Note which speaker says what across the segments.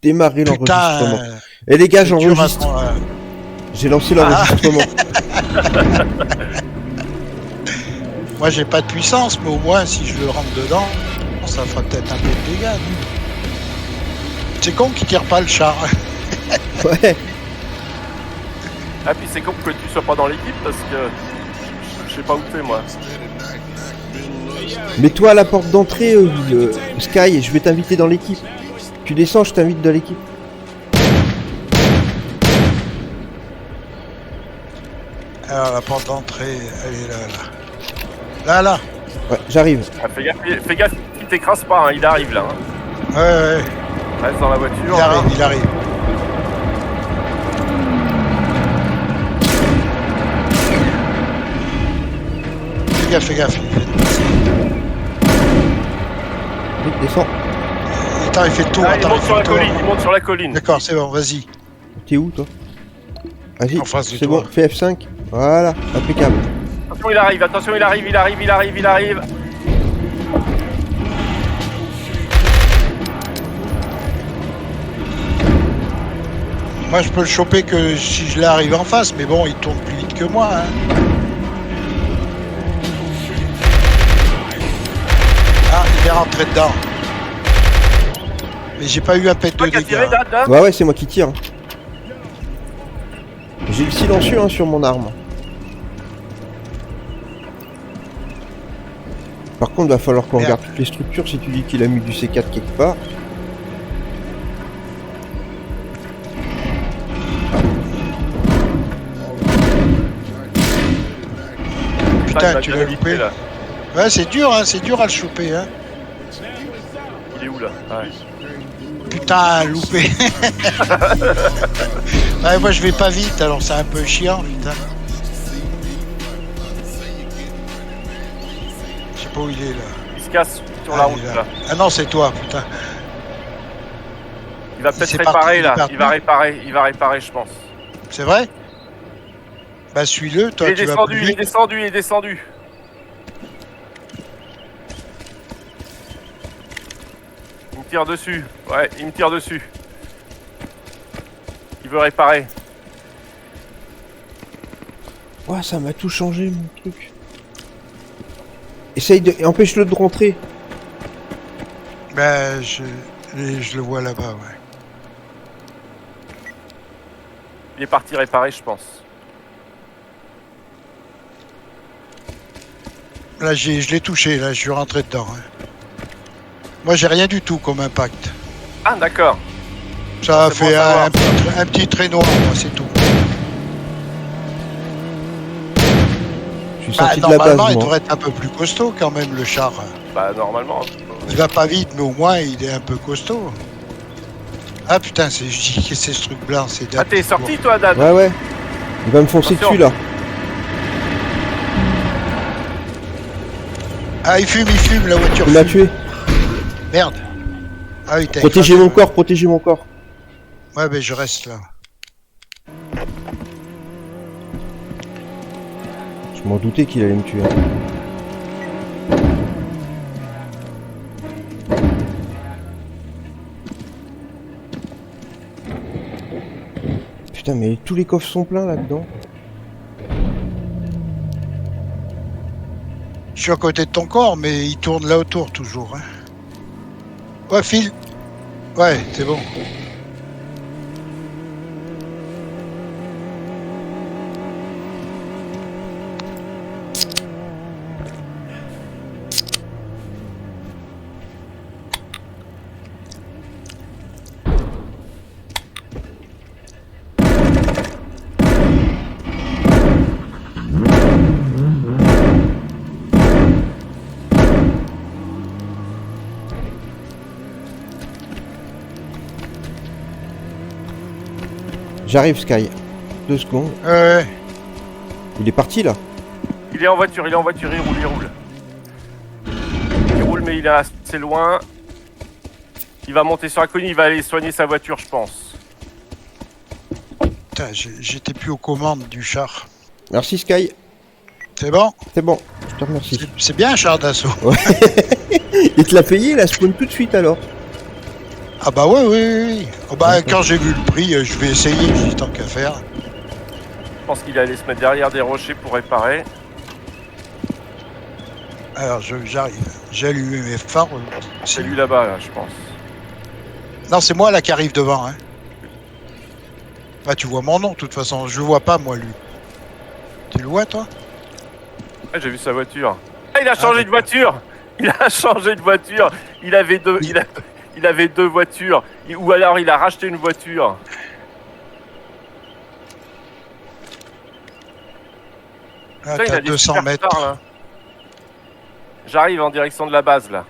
Speaker 1: démarrer
Speaker 2: Putain,
Speaker 1: l'enregistrement. Et les gars,
Speaker 2: c'est dur à
Speaker 1: j'enregistre.
Speaker 2: prendre,
Speaker 1: J'ai lancé l'enregistrement.
Speaker 2: Moi j'ai pas de puissance, mais au moins si je le rentre dedans, ça fera peut-être un peu de dégâts. C'est con qu'il tire pas le char.
Speaker 1: Ouais.
Speaker 3: Ah puis c'est con que tu sois pas dans l'équipe parce que je sais pas où t'es moi.
Speaker 1: Mets-toi à la porte d'entrée, Sky, et je vais t'inviter dans l'équipe. Tu descends, je t'invite dans l'équipe.
Speaker 2: Alors la porte d'entrée, elle est là. Là.
Speaker 1: Ouais, j'arrive.
Speaker 3: Ah, fais gaffe qu'il t'écrase pas, hein, il arrive là. Hein.
Speaker 2: Ouais.
Speaker 3: Reste dans la voiture.
Speaker 2: Il arrive. Fais gaffe.
Speaker 1: Oui, descends.
Speaker 2: Attends, il fait le tour.
Speaker 3: Ah, il monte sur la colline.
Speaker 2: D'accord, c'est bon, vas-y.
Speaker 1: T'es où, toi? Vas-y,
Speaker 2: En face de
Speaker 1: c'est
Speaker 2: toi.
Speaker 1: bon, fais F5. Voilà, impeccable.
Speaker 3: Attention, il arrive.
Speaker 2: Moi, je peux le choper que si je l'arrive en face, mais bon, il tourne plus vite que moi. Hein. Ah, il est rentré dedans. Mais j'ai pas eu un pet de dégâts.
Speaker 1: Ouais, c'est moi qui tire. J'ai le silencieux sur mon arme. Par contre, va falloir qu'on regarde toutes les structures si tu dis qu'il a mis du C4 quelque part.
Speaker 2: Putain, tu l'as loupé là. Ouais, c'est dur à le choper. Hein.
Speaker 3: Il est où là? Ouais.
Speaker 2: Putain, loupé. Ouais, moi je vais pas vite, alors c'est un peu chiant, putain. Je sais pas où il est là.
Speaker 3: Il se casse sur la route là.
Speaker 2: Ah non, c'est toi, putain.
Speaker 3: Il va peut-être réparer là. Il va réparer, je pense.
Speaker 2: C'est vrai? Bah suis-le, toi.
Speaker 3: Il est descendu. Il me tire dessus. Ouais, il me tire dessus. Il veut réparer.
Speaker 1: Ouais, ça m'a tout changé, mon truc. Essaye de... Empêche-le de rentrer.
Speaker 2: Bah, je le vois là-bas, ouais.
Speaker 3: Il est parti réparer, je pense.
Speaker 2: Là, je l'ai touché, là, je suis rentré dedans. Hein. Moi, j'ai rien du tout comme impact.
Speaker 3: Ah, d'accord.
Speaker 2: Ça a fait un petit trait noir, moi, c'est tout.
Speaker 1: Je suis sorti de la base,
Speaker 2: normalement,
Speaker 1: moi.
Speaker 2: il devrait être un peu plus costaud, quand même, le char.
Speaker 3: Bah, normalement.
Speaker 2: Il va pas vite, mais au moins, il est un peu costaud. Ah, putain, je dis que c'est ce truc blanc, c'est...
Speaker 3: Ah, t'es sorti, toi, Dan?
Speaker 1: Ouais. Il va me foncer dessus, là.
Speaker 2: Ah, il fume, la voiture.
Speaker 1: Il m'a tué.
Speaker 2: Merde. Ah oui, t'as
Speaker 1: Protégez mon corps.
Speaker 2: Ouais, ben je reste là.
Speaker 1: Je m'en doutais qu'il allait me tuer. Putain, mais tous les coffres sont pleins là-dedans.
Speaker 2: Je suis à côté de ton corps, mais il tourne là autour toujours. Hein. Ouais, file. Ouais, c'est bon.
Speaker 1: J'arrive, Sky. 2 secondes.
Speaker 2: Ouais.
Speaker 1: Il est parti, là.
Speaker 3: Il est en voiture, il roule. Il roule, mais il est assez loin. Il va monter sur la colline, il va aller soigner sa voiture, je pense.
Speaker 2: Putain, j'étais plus aux commandes du char.
Speaker 1: Merci, Sky.
Speaker 2: C'est bon?
Speaker 1: C'est bon, je te remercie.
Speaker 2: C'est bien un char d'assaut.
Speaker 1: Ouais. Il te l'a payé, il a spawn tout de suite, alors.
Speaker 2: Ah bah ouais, oui, oui, oui. Oh bah
Speaker 1: D'accord.
Speaker 2: quand j'ai vu le prix, je vais essayer, je dis tant qu'à faire.
Speaker 3: Je pense qu'il allait se mettre derrière des rochers pour réparer.
Speaker 2: Alors j'arrive. J'ai allumé mes phares.
Speaker 3: C'est lui là-bas, là, je pense.
Speaker 2: Non, c'est moi là qui arrive devant. Hein. Bah tu vois mon nom, de toute façon. Je le vois pas moi lui. Tu le vois toi?
Speaker 3: Ah, j'ai vu sa voiture. Ah, il a changé de
Speaker 2: d'accord.
Speaker 3: voiture. Il a changé de voiture. Il avait deux, il avait deux voitures. Ou alors il a racheté une voiture.
Speaker 2: Ah,
Speaker 3: Putain, il
Speaker 2: t'as
Speaker 3: a des
Speaker 2: 200
Speaker 3: super
Speaker 2: mètres.
Speaker 3: stars, là. J'arrive en direction de la base là.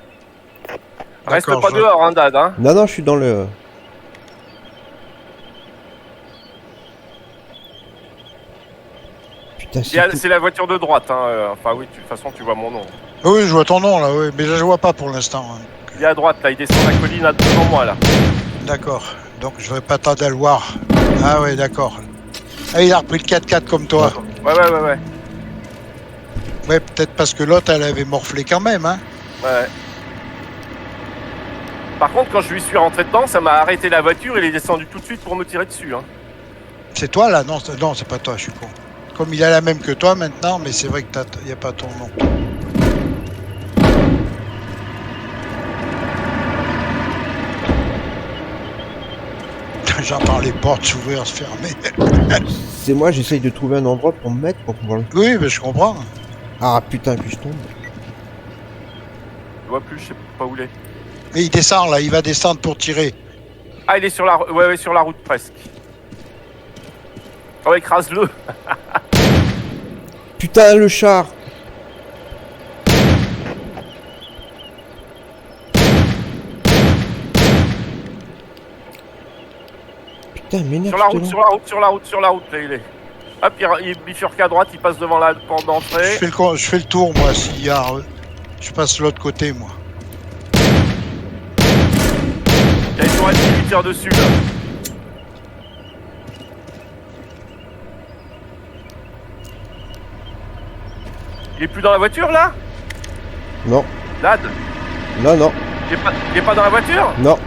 Speaker 3: Reste
Speaker 2: D'accord,
Speaker 3: pas dehors, hein, Dad. Hein.
Speaker 1: Non, non, je suis dans le... Putain,
Speaker 3: C'est la voiture de droite. Hein. Enfin oui, de toute façon tu vois mon nom.
Speaker 2: Oui, je vois ton nom là, oui, mais je vois pas pour l'instant. Hein.
Speaker 3: Il est à droite là, il descend la colline à devant moi là.
Speaker 2: D'accord. Donc je vais pas tarder à le voir. Ah ouais, d'accord. Ah, il a repris le 4x4 comme toi.
Speaker 3: Ouais.
Speaker 2: Ouais, peut-être parce que l'autre, elle avait morflé quand même, hein.
Speaker 3: Ouais. Par contre, quand je lui suis rentré dedans, ça m'a arrêté la voiture. Il est descendu tout de suite pour me tirer dessus. Hein.
Speaker 2: C'est toi là? Non, non, c'est pas toi, je suis con. Comme il a la même que toi maintenant, mais c'est vrai que il n'y a pas ton nom. J'entends les portes s'ouvrir, se fermer.
Speaker 1: C'est moi, j'essaye de trouver un endroit pour me mettre pour pouvoir...
Speaker 2: Oui, mais je comprends.
Speaker 1: Ah putain, puis je tombe.
Speaker 3: Je vois plus, je sais pas où il est.
Speaker 2: Mais il descend là, il va descendre pour tirer.
Speaker 3: Ah, il est sur la, ouais, sur la route presque. Oh, écrase-le.
Speaker 1: Putain, le char. Putain, m'énerve.
Speaker 3: Sur la route, là il est. Hop, il bifurque à droite, il passe devant la porte d'entrée.
Speaker 2: Je fais le tour, moi, s'il y a... Je passe de l'autre côté, moi.
Speaker 3: Il y a une tourelle qui lui tire dessus, là. Il est plus dans la voiture, là?
Speaker 1: Non,
Speaker 3: Lad,
Speaker 1: non, non,
Speaker 3: il est pas dans la voiture?
Speaker 1: non,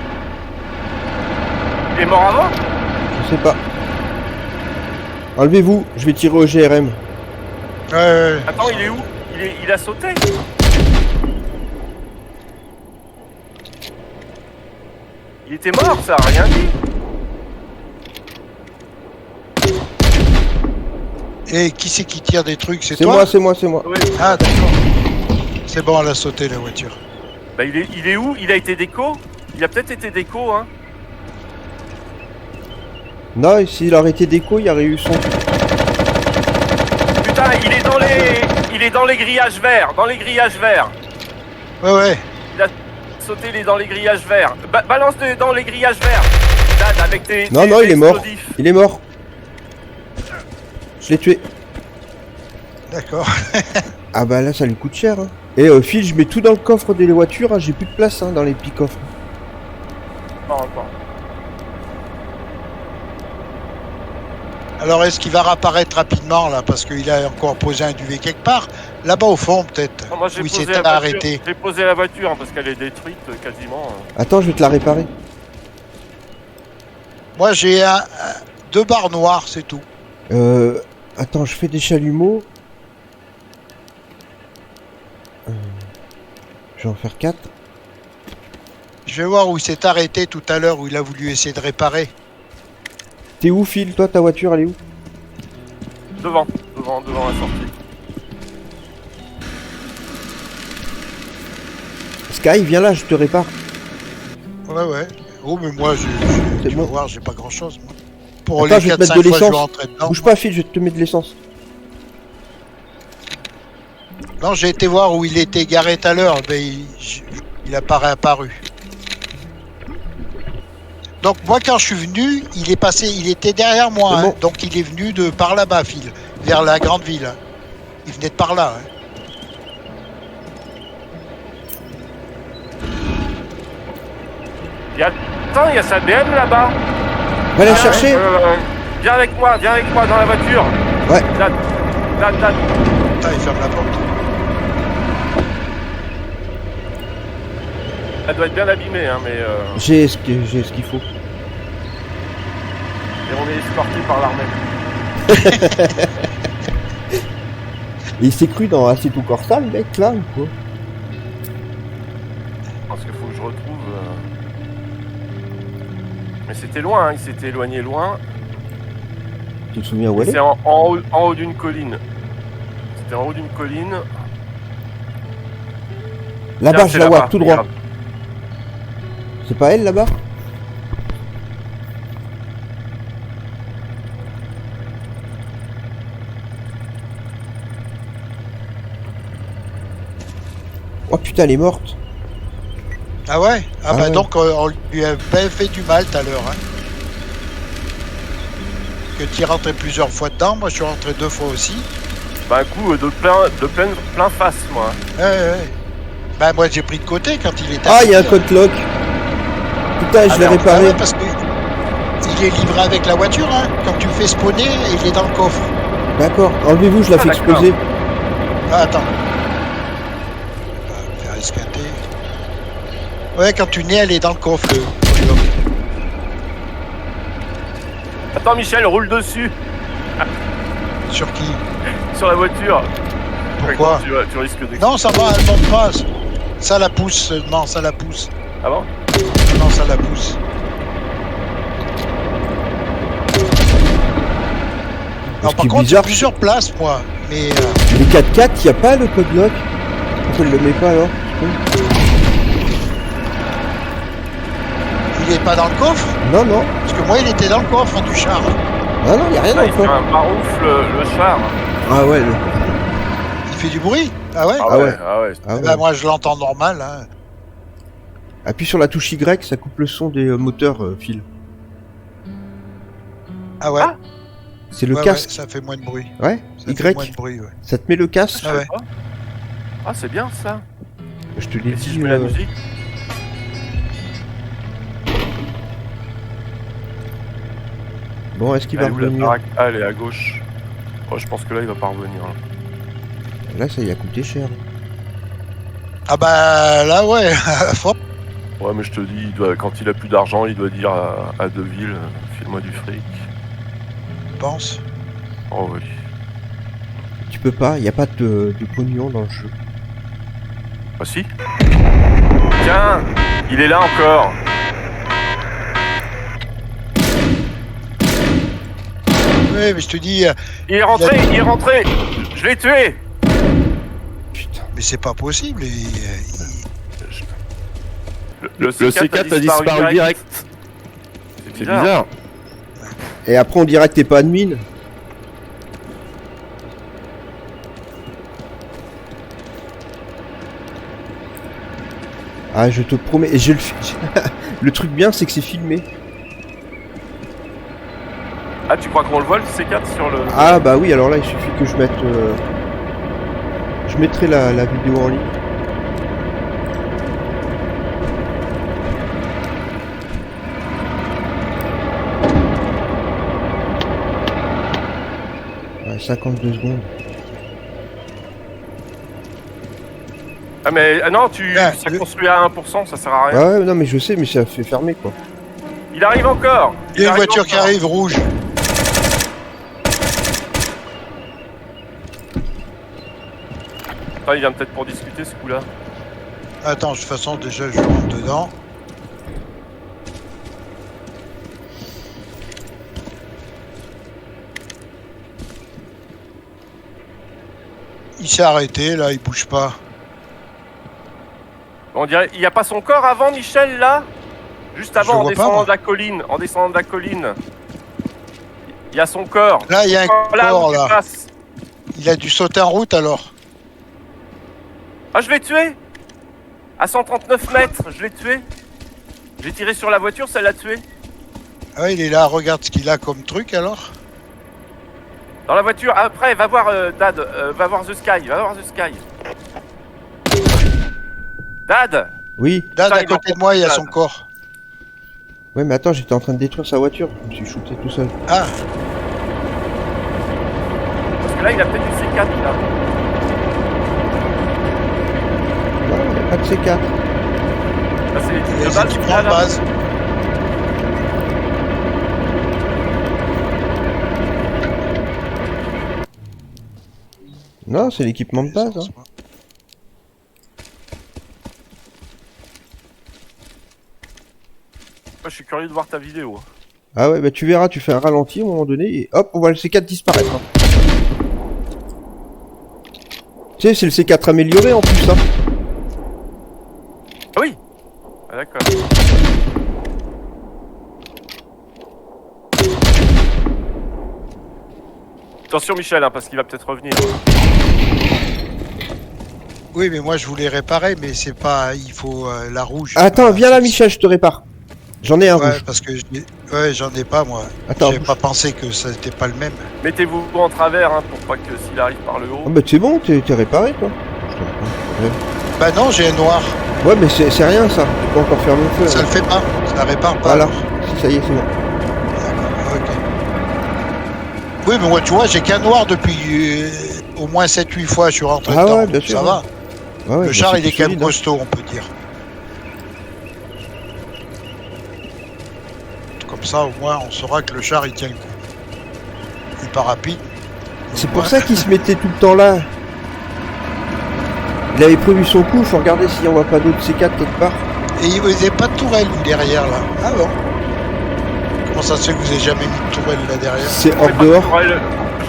Speaker 3: Il est mort avant?
Speaker 1: je sais pas. Enlevez-vous, je vais tirer au GRM.
Speaker 2: Ouais.
Speaker 3: Attends, il est où? Il a sauté? Il était mort, ça a rien dit.
Speaker 2: Et qui c'est qui tire des trucs? C'est
Speaker 1: C'est
Speaker 2: toi?
Speaker 1: moi, c'est moi, c'est moi.
Speaker 3: Ouais.
Speaker 2: Ah, d'accord. C'est bon, elle a sauté, la voiture.
Speaker 3: Bah il est où? Il a été déco? Il a peut-être été déco, hein.
Speaker 1: Non, s'il aurait été déco, il y aurait eu son...
Speaker 3: Putain, il est dans les grillages verts,
Speaker 2: Ouais.
Speaker 3: Il a sauté, il est dans les grillages verts. Balance dans les grillages verts. Dad, avec tes...
Speaker 1: Non,
Speaker 3: tes
Speaker 1: non, il est mort.
Speaker 3: explosifs.
Speaker 1: Il est mort. Je l'ai tué.
Speaker 2: D'accord.
Speaker 1: Ah bah là, ça lui coûte cher. Hein. Et Phil, je mets tout dans le coffre des voitures. Hein. J'ai plus de place hein, dans les petits coffres.
Speaker 3: Attends.
Speaker 2: Alors, est-ce qu'il va réapparaître rapidement, là? Parce qu'il a encore posé un duvet quelque part. Là-bas, au fond, peut-être.
Speaker 3: Moi, j'ai
Speaker 2: Où il
Speaker 3: posé
Speaker 2: s'est
Speaker 3: la voiture.
Speaker 2: arrêté.
Speaker 3: J'ai posé la voiture hein, parce qu'elle est détruite quasiment.
Speaker 1: Attends, je vais te la réparer.
Speaker 2: Moi, j'ai deux barres noires, c'est tout.
Speaker 1: Attends, je fais des chalumeaux. Je vais en faire 4.
Speaker 2: Je vais voir où il s'est arrêté tout à l'heure, où il a voulu essayer de réparer.
Speaker 1: T'es où, Phil? Toi, ta voiture, elle est où?
Speaker 3: Devant la sortie.
Speaker 1: Sky, viens là, je te répare.
Speaker 2: Ouais. Oh, mais moi,
Speaker 1: C'est
Speaker 2: tu
Speaker 1: bon.
Speaker 2: vas voir, j'ai pas grand-chose, moi. Pour
Speaker 1: Attends,
Speaker 2: les
Speaker 1: je vais te
Speaker 2: 4-5
Speaker 1: mettre de
Speaker 2: fois, je vais
Speaker 1: l'essence.
Speaker 2: rentrer dedans.
Speaker 1: Bouge pas, Phil, je te mets de l'essence.
Speaker 2: Non, j'ai été voir où il était garé tout à l'heure, mais il a pas réapparu. Donc moi quand je suis venu, il était derrière moi,
Speaker 1: C'est
Speaker 2: hein.
Speaker 1: bon.
Speaker 2: Donc il est venu de par là-bas, Phil, vers la grande ville. Hein. Il venait de par là. Hein.
Speaker 3: Attends, il y a sa BM là-bas.
Speaker 1: Va la chercher.
Speaker 3: Viens avec moi dans la voiture.
Speaker 1: Ouais.
Speaker 3: Dad.
Speaker 2: Putain, il ferme la porte.
Speaker 3: Elle doit être bien abîmée, hein, mais
Speaker 1: J'ai ce qu'il faut.
Speaker 3: et on est escorté par l'armée.
Speaker 1: Et il s'est cru dans Assetto Corsa, le mec, là, ou quoi?
Speaker 3: Parce qu'il faut que je retrouve. Mais c'était loin, hein, il s'était éloigné loin.
Speaker 1: Tu te souviens où elle
Speaker 3: C'est
Speaker 1: est?
Speaker 3: en haut d'une colline. C'était en haut d'une colline.
Speaker 1: Là-bas,
Speaker 3: Tiens,
Speaker 1: je
Speaker 3: c'est
Speaker 1: la vois,
Speaker 3: là-bas,
Speaker 1: tout droit.
Speaker 3: regarde.
Speaker 1: C'est pas elle, là-bas? Oh putain, elle est morte.
Speaker 2: Ah ouais? Ah bah
Speaker 1: ouais.
Speaker 2: donc on lui a bien fait du mal tout à l'heure. Hein. Que tu es rentré plusieurs fois dedans, moi je suis rentré 2 fois aussi.
Speaker 3: Bah, un coup de plein face, moi.
Speaker 2: Ouais. Bah moi j'ai pris de côté quand il était.
Speaker 1: Ah, il y a un code lock. Putain, je l'ai
Speaker 3: merde.
Speaker 2: Ah
Speaker 1: réparé.
Speaker 2: ouais, parce que il est livré avec la voiture, hein. Quand tu le fais spawner, il est dans le coffre.
Speaker 1: D'accord, enlevez-vous, je la
Speaker 3: Ah,
Speaker 1: fais
Speaker 3: d'accord.
Speaker 1: exploser.
Speaker 2: Ah, attends. On va faire escater. Ouais, quand tu nais, elle est dans le coffre.
Speaker 3: Attends, Michel, roule dessus,
Speaker 2: Sur qui?
Speaker 3: sur la voiture.
Speaker 2: Pourquoi?
Speaker 3: Tu risques de.
Speaker 2: Non, ça va, elle monte pas. Ça la pousse seulement, ça la pousse.
Speaker 3: Ah bon?
Speaker 2: Non, ça la pousse. Non,
Speaker 1: Ce qui
Speaker 2: par
Speaker 1: est
Speaker 2: contre, il y a
Speaker 1: bizarre,
Speaker 2: plusieurs places, moi. Mais
Speaker 1: les 4x4, il n'y a pas le code lock. Pourquoi elle le met pas alors?
Speaker 2: il est pas dans le coffre.
Speaker 1: Non, non.
Speaker 2: Parce que moi, il était dans le coffre hein, du char.
Speaker 1: Ah non, il n'y a rien
Speaker 3: Ah,
Speaker 1: dans
Speaker 3: il
Speaker 1: le
Speaker 3: fait
Speaker 1: coffre.
Speaker 3: un baroufle, le char.
Speaker 1: Ah ouais,
Speaker 2: Il fait du bruit. Ah ouais?
Speaker 1: Ah ouais.
Speaker 3: Ah ouais.
Speaker 1: ah ouais.
Speaker 2: Bah, moi, je l'entends normal. Hein.
Speaker 1: Appuie sur la touche Y, ça coupe le son des moteurs, Phil.
Speaker 2: Ah ouais?
Speaker 3: Ah,
Speaker 1: C'est le
Speaker 2: Ouais,
Speaker 1: casque.
Speaker 2: ouais, ça fait moins de bruit.
Speaker 1: Ouais,
Speaker 2: Ça fait moins
Speaker 1: Y.
Speaker 2: de bruit, ouais.
Speaker 1: Ça te met le casque.
Speaker 2: Ah ouais.
Speaker 3: Ah, c'est bien ça.
Speaker 1: Je te l'ai
Speaker 3: Et si
Speaker 1: dit.
Speaker 3: je mets la musique?
Speaker 1: Bon, est-ce qu'il va
Speaker 3: Elle est où, la
Speaker 1: revenir?
Speaker 3: baraque? Ah, elle est à gauche. Oh, je pense que là, il va pas revenir. Hein.
Speaker 1: Là, ça y a coûté cher.
Speaker 2: Ah bah là, ouais. Faut-
Speaker 3: Ouais, mais je te dis, quand il a plus d'argent, il doit dire à Deville, file-moi du fric.
Speaker 2: Je pense.
Speaker 3: Oh oui.
Speaker 1: Tu peux pas, il n'y a pas de pognon dans le jeu.
Speaker 3: Ah si. Tiens, il est là encore.
Speaker 2: Ouais, mais je te dis,
Speaker 3: Il est rentré, il est rentré. Je l'ai tué.
Speaker 1: Putain.
Speaker 2: mais c'est pas possible.
Speaker 3: Le C4 a disparu direct. C'est bizarre.
Speaker 1: Et après, on dirait que t'es pas admin. Ah, je te promets. Et je le le truc bien, c'est que c'est filmé.
Speaker 3: Ah, tu crois qu'on le voit le C4 sur le...
Speaker 1: Ah, bah oui, alors là, il suffit que je mette. Je mettrai la vidéo en ligne. Ouais, 52 secondes.
Speaker 3: Ah mais non,
Speaker 2: Ah,
Speaker 3: ça construit à 1%, ça sert à rien.
Speaker 1: Ouais, non, mais je sais, mais ça fait fermer quoi.
Speaker 3: Il arrive encore.
Speaker 2: Il y a une
Speaker 3: arrive
Speaker 2: voiture qui
Speaker 3: encore.
Speaker 2: arrive rouge.
Speaker 3: Attends, il vient peut-être pour discuter ce coup-là.
Speaker 2: Attends, de toute façon, déjà, je rentre dedans. Il s'est arrêté, là, il bouge pas.
Speaker 3: On dirait, il n'y a pas son corps avant, Michel, là? Juste
Speaker 2: Je
Speaker 3: avant,
Speaker 2: le
Speaker 3: en
Speaker 2: vois pas,
Speaker 3: descendant
Speaker 2: moi.
Speaker 3: de la colline. En descendant de la colline. Il y a son corps.
Speaker 2: Là, il y a un
Speaker 3: Là où
Speaker 2: corps,
Speaker 3: tu
Speaker 2: là.
Speaker 3: passes.
Speaker 2: Il a dû sauter en route, alors.
Speaker 3: Ah, je l'ai tué. À 139 mètres, je l'ai tué. J'ai tiré sur la voiture, ça l'a tué.
Speaker 2: Ah ouais, il est là, regarde ce qu'il a comme truc, alors.
Speaker 3: Dans la voiture. Après, va voir Dad. Va voir The Sky. Va voir The Sky. Dad.
Speaker 1: Oui.
Speaker 2: Là,
Speaker 3: Putain,
Speaker 2: à
Speaker 3: il
Speaker 2: côté
Speaker 3: en
Speaker 2: de moi, il y a
Speaker 3: profite,
Speaker 2: son
Speaker 3: là.
Speaker 2: corps.
Speaker 1: Ouais, mais attends, j'étais en train de détruire sa voiture. Je me suis shooté tout seul.
Speaker 2: Ah,
Speaker 3: Parce que là, il a peut-être du C4, là.
Speaker 1: Non, il n'y a pas de C4.
Speaker 3: Là, c'est l'équipe de
Speaker 2: Les
Speaker 3: base.
Speaker 2: équipements de
Speaker 3: là.
Speaker 2: base.
Speaker 1: Non, c'est l'équipement de base. Hein.
Speaker 3: Moi, je suis curieux de voir ta vidéo.
Speaker 1: Ah ouais, bah tu verras, tu fais un ralenti à un moment donné et hop, on voit le C4 disparaître. Hein. Tu sais, c'est le C4 amélioré en plus. Hein.
Speaker 3: Ah oui. Ah, d'accord. Attention Michel, hein, parce qu'il va peut-être revenir.
Speaker 2: Oui, mais moi je voulais réparer, mais c'est pas. Il faut la rouge.
Speaker 1: Attends,
Speaker 2: Voilà,
Speaker 1: viens là
Speaker 2: c'est-
Speaker 1: Michel, je te répare. J'en ai un
Speaker 2: Ouais,
Speaker 1: rouge.
Speaker 2: parce que j'en ai pas moi.
Speaker 1: Attends,
Speaker 2: J'avais
Speaker 1: bouge.
Speaker 2: pas pensé que ça n'était pas le même.
Speaker 3: Mettez-vous en travers hein, pour pas que s'il arrive par le
Speaker 1: Ah
Speaker 3: haut.
Speaker 1: bah c'est bon, t'es réparé toi. Je te réponds.
Speaker 2: Bah non, j'ai un noir.
Speaker 1: Ouais, mais c'est rien ça. Je peux encore faire mon feu.
Speaker 2: Ça
Speaker 1: hein.
Speaker 2: le fait pas. Ça répare pas.
Speaker 1: Voilà.
Speaker 2: alors.
Speaker 1: Si ça y est, c'est bon.
Speaker 2: D'accord, ok. Oui, mais moi, tu vois, j'ai qu'un noir depuis au moins 7-8 fois. Je suis rentré
Speaker 1: Ah
Speaker 2: dedans.
Speaker 1: ouais, bien
Speaker 2: donc
Speaker 1: sûr,
Speaker 2: ça
Speaker 1: ouais.
Speaker 2: va.
Speaker 1: Ouais, ouais,
Speaker 2: Le
Speaker 1: bah,
Speaker 2: char,
Speaker 1: c'est
Speaker 2: il est
Speaker 1: plus
Speaker 2: quand même
Speaker 1: solide, hein.
Speaker 2: costaud, on peut dire. Comme ça, au moins, on saura que le char, il tient le coup. Il est pas rapide.
Speaker 1: C'est pour ça qu'il se mettait tout le temps là. Il avait prévu son coup, faut regarder s'il n'y en voit pas d'autres C4 quelque part.
Speaker 2: Et il n'y a pas de tourelle, lui, derrière, là. Ah bon? Comment ça se fait que vous n'avez jamais mis de tourelle, là, derrière?
Speaker 1: C'est
Speaker 3: Je
Speaker 1: hors
Speaker 3: mets pas de
Speaker 1: dehors.
Speaker 3: tourelle-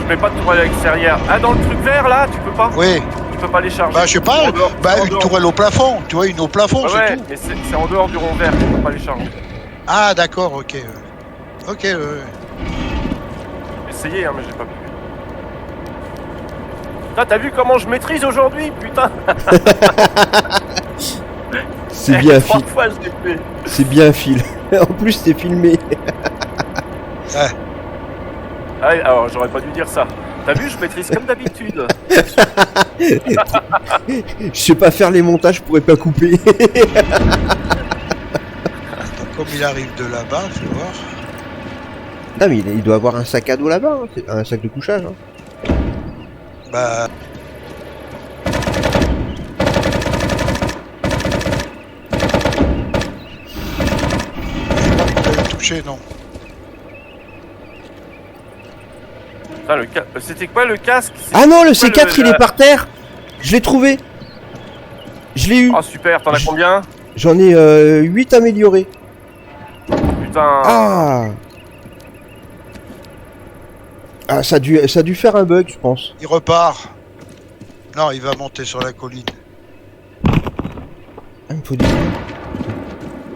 Speaker 3: Je mets pas de tourelle extérieure. Ah, dans le truc vert là, tu peux pas?
Speaker 2: Oui.
Speaker 3: Tu peux pas les charger.
Speaker 2: Bah, je sais pas.
Speaker 3: En dehors-
Speaker 2: Bah,
Speaker 3: en
Speaker 2: une
Speaker 3: dehors.
Speaker 2: tourelle au plafond. Tu vois, une au plafond,
Speaker 3: Ah
Speaker 2: c'est
Speaker 3: ouais,
Speaker 2: tout.
Speaker 3: mais c'est en dehors du rond vert, tu peux pas les charger.
Speaker 2: Ah, d'accord, ok. Ok,
Speaker 3: J'ai essayé, hein, mais j'ai pas pu. Putain, t'as vu comment je maîtrise aujourd'hui, putain?
Speaker 1: C'est bien
Speaker 3: Trois
Speaker 1: fil.
Speaker 3: fois je l'ai fait.
Speaker 1: C'est bien fil. En plus, c'est filmé.
Speaker 3: Ah, alors j'aurais pas dû dire ça. T'as vu, je maîtrise comme d'habitude.
Speaker 1: Je sais pas faire les montages, je pourrais pas couper.
Speaker 2: Attends, comme il arrive de là-bas, fais voir.
Speaker 1: Non mais il doit avoir un sac à dos là-bas, hein. C'est un sac de couchage. Hein.
Speaker 2: Bah. Je sais pas que vous avez touché, non.
Speaker 3: Putain, c'était quoi le casque?
Speaker 1: Ah non, le
Speaker 3: C'était quoi,
Speaker 1: C4 il est par terre. Je l'ai trouvé. Je l'ai eu.
Speaker 3: Ah super, t'en as combien?
Speaker 1: J'en ai 8 améliorés.
Speaker 3: Putain.
Speaker 1: Ah. Ah, ça a dû faire un bug, je pense.
Speaker 2: Il repart. Non, il va monter sur la colline.
Speaker 1: Ah, il me faut des...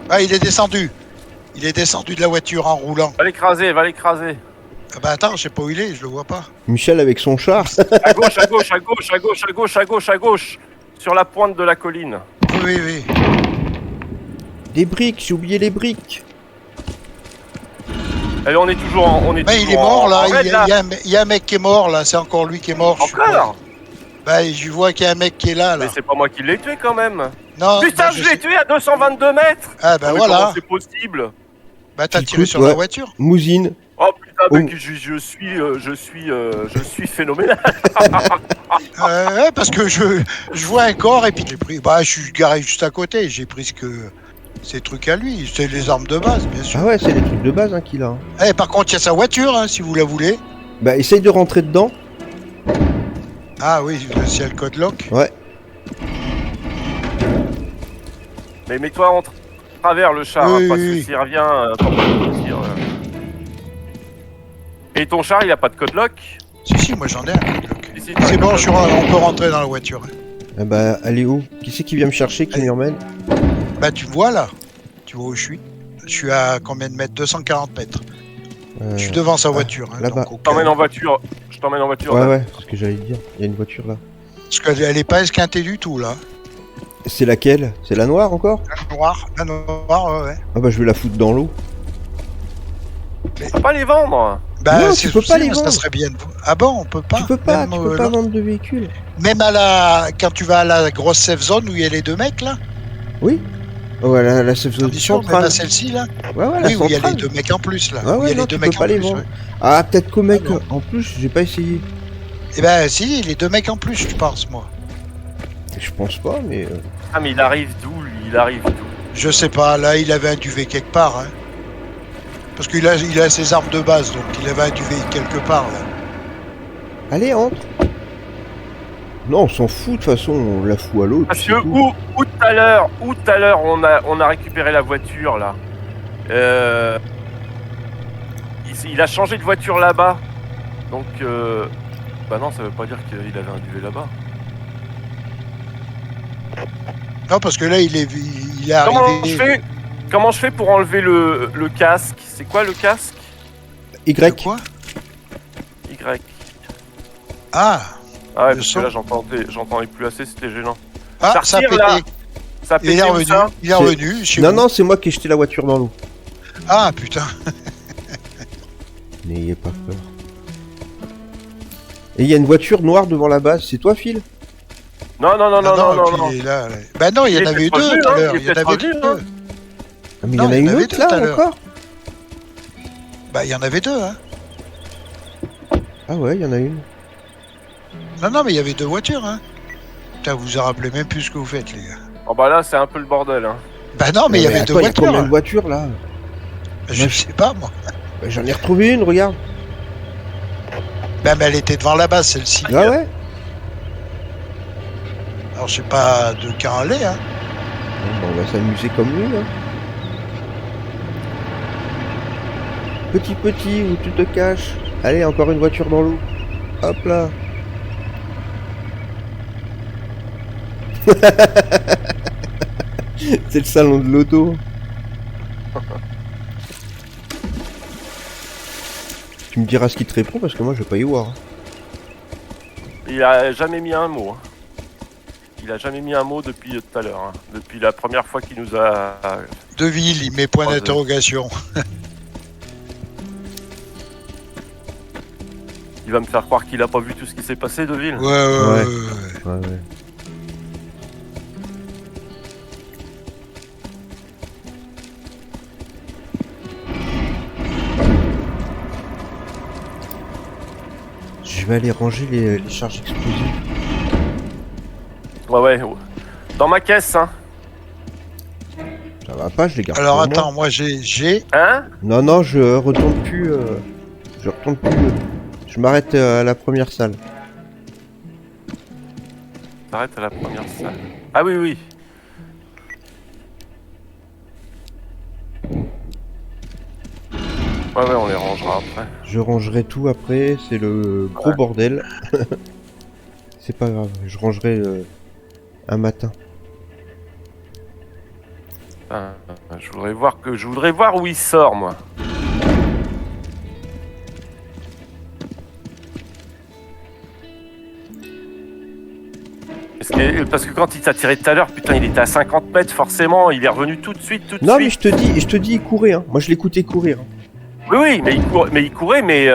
Speaker 2: Ah, il est descendu. Il est descendu de la voiture en roulant.
Speaker 3: Va l'écraser, va l'écraser.
Speaker 2: Ah bah attends, je sais pas où il est, je le vois pas.
Speaker 1: Michel avec son char.
Speaker 3: À gauche, à gauche, à gauche, à gauche, à gauche, à gauche, à gauche. Sur la pointe de la colline.
Speaker 2: Oui, oui.
Speaker 1: Des briques, j'ai oublié les briques.
Speaker 3: Allez, on est toujours en. On est
Speaker 2: Bah, il
Speaker 3: toujours
Speaker 2: est mort
Speaker 3: en-
Speaker 2: là,
Speaker 3: en raid,
Speaker 2: il y a un mec qui est mort là, c'est encore lui qui est mort. je suppose.
Speaker 3: Encore?
Speaker 2: Bah, je vois qu'il y a un mec qui est là.
Speaker 3: Mais c'est pas moi qui l'ai tué quand même.
Speaker 2: Non,
Speaker 3: Putain,
Speaker 2: bah,
Speaker 3: je l'ai tué à 222 mètres.
Speaker 2: Ah bah
Speaker 3: Mais
Speaker 2: voilà.
Speaker 3: comment c'est possible?
Speaker 2: Bah t'as
Speaker 1: Écoute,
Speaker 2: tiré sur
Speaker 1: ouais.
Speaker 2: la voiture.
Speaker 1: Mousine.
Speaker 3: Oh putain,
Speaker 1: Oh.
Speaker 3: mec, je suis phénoménal.
Speaker 2: Ouais, parce que je vois un corps et puis j'ai pris. Bah je suis garé juste à côté, j'ai pris ces trucs à lui, c'est les armes de base bien sûr.
Speaker 1: Ah ouais, c'est les trucs de base hein, qu'il a. Hein.
Speaker 2: Eh, par contre il y a sa voiture hein, si vous la voulez.
Speaker 1: Bah essaye de rentrer dedans.
Speaker 2: Ah oui, s'il y a le code lock.
Speaker 1: Ouais.
Speaker 3: Mais mets-toi en travers le char,
Speaker 2: Oui,
Speaker 3: hein, parce
Speaker 2: oui.
Speaker 3: que s'il revient, t'en peux pas dire, Et ton char, il a pas de code lock?
Speaker 2: Si, moi j'en ai un code lock.
Speaker 3: Si, si, t'as
Speaker 2: C'est
Speaker 3: un
Speaker 2: bon,
Speaker 3: code lock.
Speaker 2: on peut rentrer dans la voiture. Hein.
Speaker 1: Ah bah allez où? Qui c'est qui vient me chercher, qui m'y emmène?
Speaker 2: Bah tu me vois là. Tu vois où je suis? Je suis à combien de mètres? 240 mètres. Je suis devant sa voiture. Hein,
Speaker 1: là-bas.
Speaker 2: donc, au
Speaker 3: Je t'emmène
Speaker 2: cas où.
Speaker 3: en voiture. Je t'emmène en voiture.
Speaker 1: Ouais
Speaker 3: là.
Speaker 1: ouais, c'est ce que j'allais dire. Il y a une voiture là.
Speaker 2: Parce qu'elle est pas esquintée du tout là.
Speaker 1: C'est laquelle? C'est la noire encore?
Speaker 2: La noire, ouais.
Speaker 1: Ah bah je vais la foutre dans l'eau.
Speaker 3: On peut pas les vendre.
Speaker 2: Bah,
Speaker 1: Non,
Speaker 2: c'est
Speaker 1: tu peux pas les
Speaker 2: ça
Speaker 1: vendre.
Speaker 2: serait bien. Ah bon, on peut pas.
Speaker 1: Tu peux pas,
Speaker 2: Même,
Speaker 1: tu peux pas
Speaker 2: là.
Speaker 1: vendre de véhicule.
Speaker 2: Même quand tu vas à la grosse safe zone où il y a les deux mecs là.
Speaker 1: Oui. Oh, voilà, la safe zone
Speaker 2: T'es sûr, même
Speaker 1: centrale.
Speaker 2: à celle-ci là.
Speaker 1: Ouais ouais, la
Speaker 2: Oui, où il y a les
Speaker 1: centrale.
Speaker 2: deux mecs en plus là.
Speaker 1: Ouais,
Speaker 2: Où il y
Speaker 1: ouais,
Speaker 2: a
Speaker 1: non,
Speaker 2: les deux
Speaker 1: tu peux
Speaker 2: mecs
Speaker 1: pas
Speaker 2: en
Speaker 1: les
Speaker 2: plus.
Speaker 1: vendre.
Speaker 2: Ouais.
Speaker 1: Ah peut-être qu'au mec
Speaker 2: Ah bon.
Speaker 1: en plus, j'ai pas essayé.
Speaker 2: Eh ben si, les deux mecs en plus, je pense moi.
Speaker 1: Je pense pas, mais.
Speaker 3: Ah mais il arrive d'où lui? Il arrive d'où?
Speaker 2: Je sais pas, là il avait un duvet quelque part. Hein. Parce qu'il a ses armes de base, donc il avait un duvet quelque part là.
Speaker 1: Allez, entre. Non, on s'en fout, de toute façon, on la fout à l'eau.
Speaker 3: Parce que où tout à l'heure, on a récupéré la voiture là. Il a changé de voiture là-bas. Donc, bah non, ça veut pas dire qu'il avait un duvet là-bas.
Speaker 2: Non, parce que là il est arrivé.
Speaker 3: Comment je fais pour enlever le casque? C'est quoi le casque?
Speaker 1: Y.
Speaker 2: Quoi?
Speaker 3: Y.
Speaker 2: Ah,
Speaker 3: Ah ouais,
Speaker 2: Le
Speaker 3: parce
Speaker 2: son.
Speaker 3: que là j'entendais plus assez, c'était gênant.
Speaker 2: ah ça a
Speaker 3: retire,
Speaker 2: pété.
Speaker 3: là. Ça a
Speaker 2: Il est
Speaker 3: pété où,
Speaker 2: revenu.
Speaker 3: ça
Speaker 2: Il est revenu. Chez
Speaker 1: Non,
Speaker 2: vous.
Speaker 1: non, c'est moi qui ai jeté la voiture dans l'eau.
Speaker 2: Ah putain.
Speaker 1: N'ayez pas peur. Et il y a une voiture noire devant la base, c'est toi, Phil?
Speaker 3: Non.
Speaker 2: Et puis il est là. Bah non, il y en avait eu deux tout à l'heure. Il y en avait deux.
Speaker 1: Ah, mais il y
Speaker 2: Non,
Speaker 1: en a
Speaker 2: il y en
Speaker 1: une
Speaker 2: avait
Speaker 1: autre
Speaker 2: deux
Speaker 1: là
Speaker 2: tout à l'heure.
Speaker 1: encore?
Speaker 2: Bah il y en avait deux. Hein.
Speaker 1: Ah ouais, il y en a une.
Speaker 2: Non, mais il y avait deux voitures. Hein. Putain, vous vous en rappelez même plus ce que vous faites, les gars.
Speaker 3: Oh bah là, c'est un peu le bordel. Hein.
Speaker 2: Bah non, mais il y avait deux
Speaker 1: attends, il y a
Speaker 2: voitures.
Speaker 1: combien de voitures là?
Speaker 2: Je sais pas, moi.
Speaker 1: Bah, j'en ai retrouvé une, regarde.
Speaker 2: Bah, mais elle était devant la base, celle-ci.
Speaker 1: Ah ouais?
Speaker 2: Alors, je sais pas de quand elle est, hein.
Speaker 1: Bon, on va s'amuser comme lui, hein. Petit, où tu te caches? Allez, encore une voiture dans l'eau. Hop là. C'est le salon de l'auto. Tu me diras ce qu'il te répond parce que moi je vais pas y voir.
Speaker 3: Il a jamais mis un mot. Hein. Il a jamais mis un mot depuis tout à l'heure. Hein. Depuis la première fois qu'il nous a...
Speaker 2: Deville, il met point d'interrogation.
Speaker 3: Il va me faire croire qu'il a pas vu tout ce qui s'est passé, Deville.
Speaker 2: Ouais.
Speaker 1: Ouais. Je vais aller ranger les charges explosives.
Speaker 3: Ouais. Dans ma caisse, hein.
Speaker 1: Ça va pas, je les garde.
Speaker 2: Alors
Speaker 1: pour
Speaker 2: attends,
Speaker 1: moi.
Speaker 2: moi j'ai.
Speaker 3: Hein?
Speaker 1: Non, je retourne plus. Je retourne plus. Je m'arrête à la première salle.
Speaker 3: Arrête à la première salle. Ah oui. Ouais, on les rangera après.
Speaker 1: Je rangerai tout après, c'est le gros bordel. C'est pas grave, je rangerai un matin.
Speaker 3: Ah, je voudrais voir où il sort, moi. Parce que quand il t'a tiré tout à l'heure, putain, il était à 50 mètres, forcément, il est revenu tout de suite.
Speaker 1: Non, mais je te dis, il courait, hein. Moi je l'écoutais courir.
Speaker 3: Oui, mais il courait, mais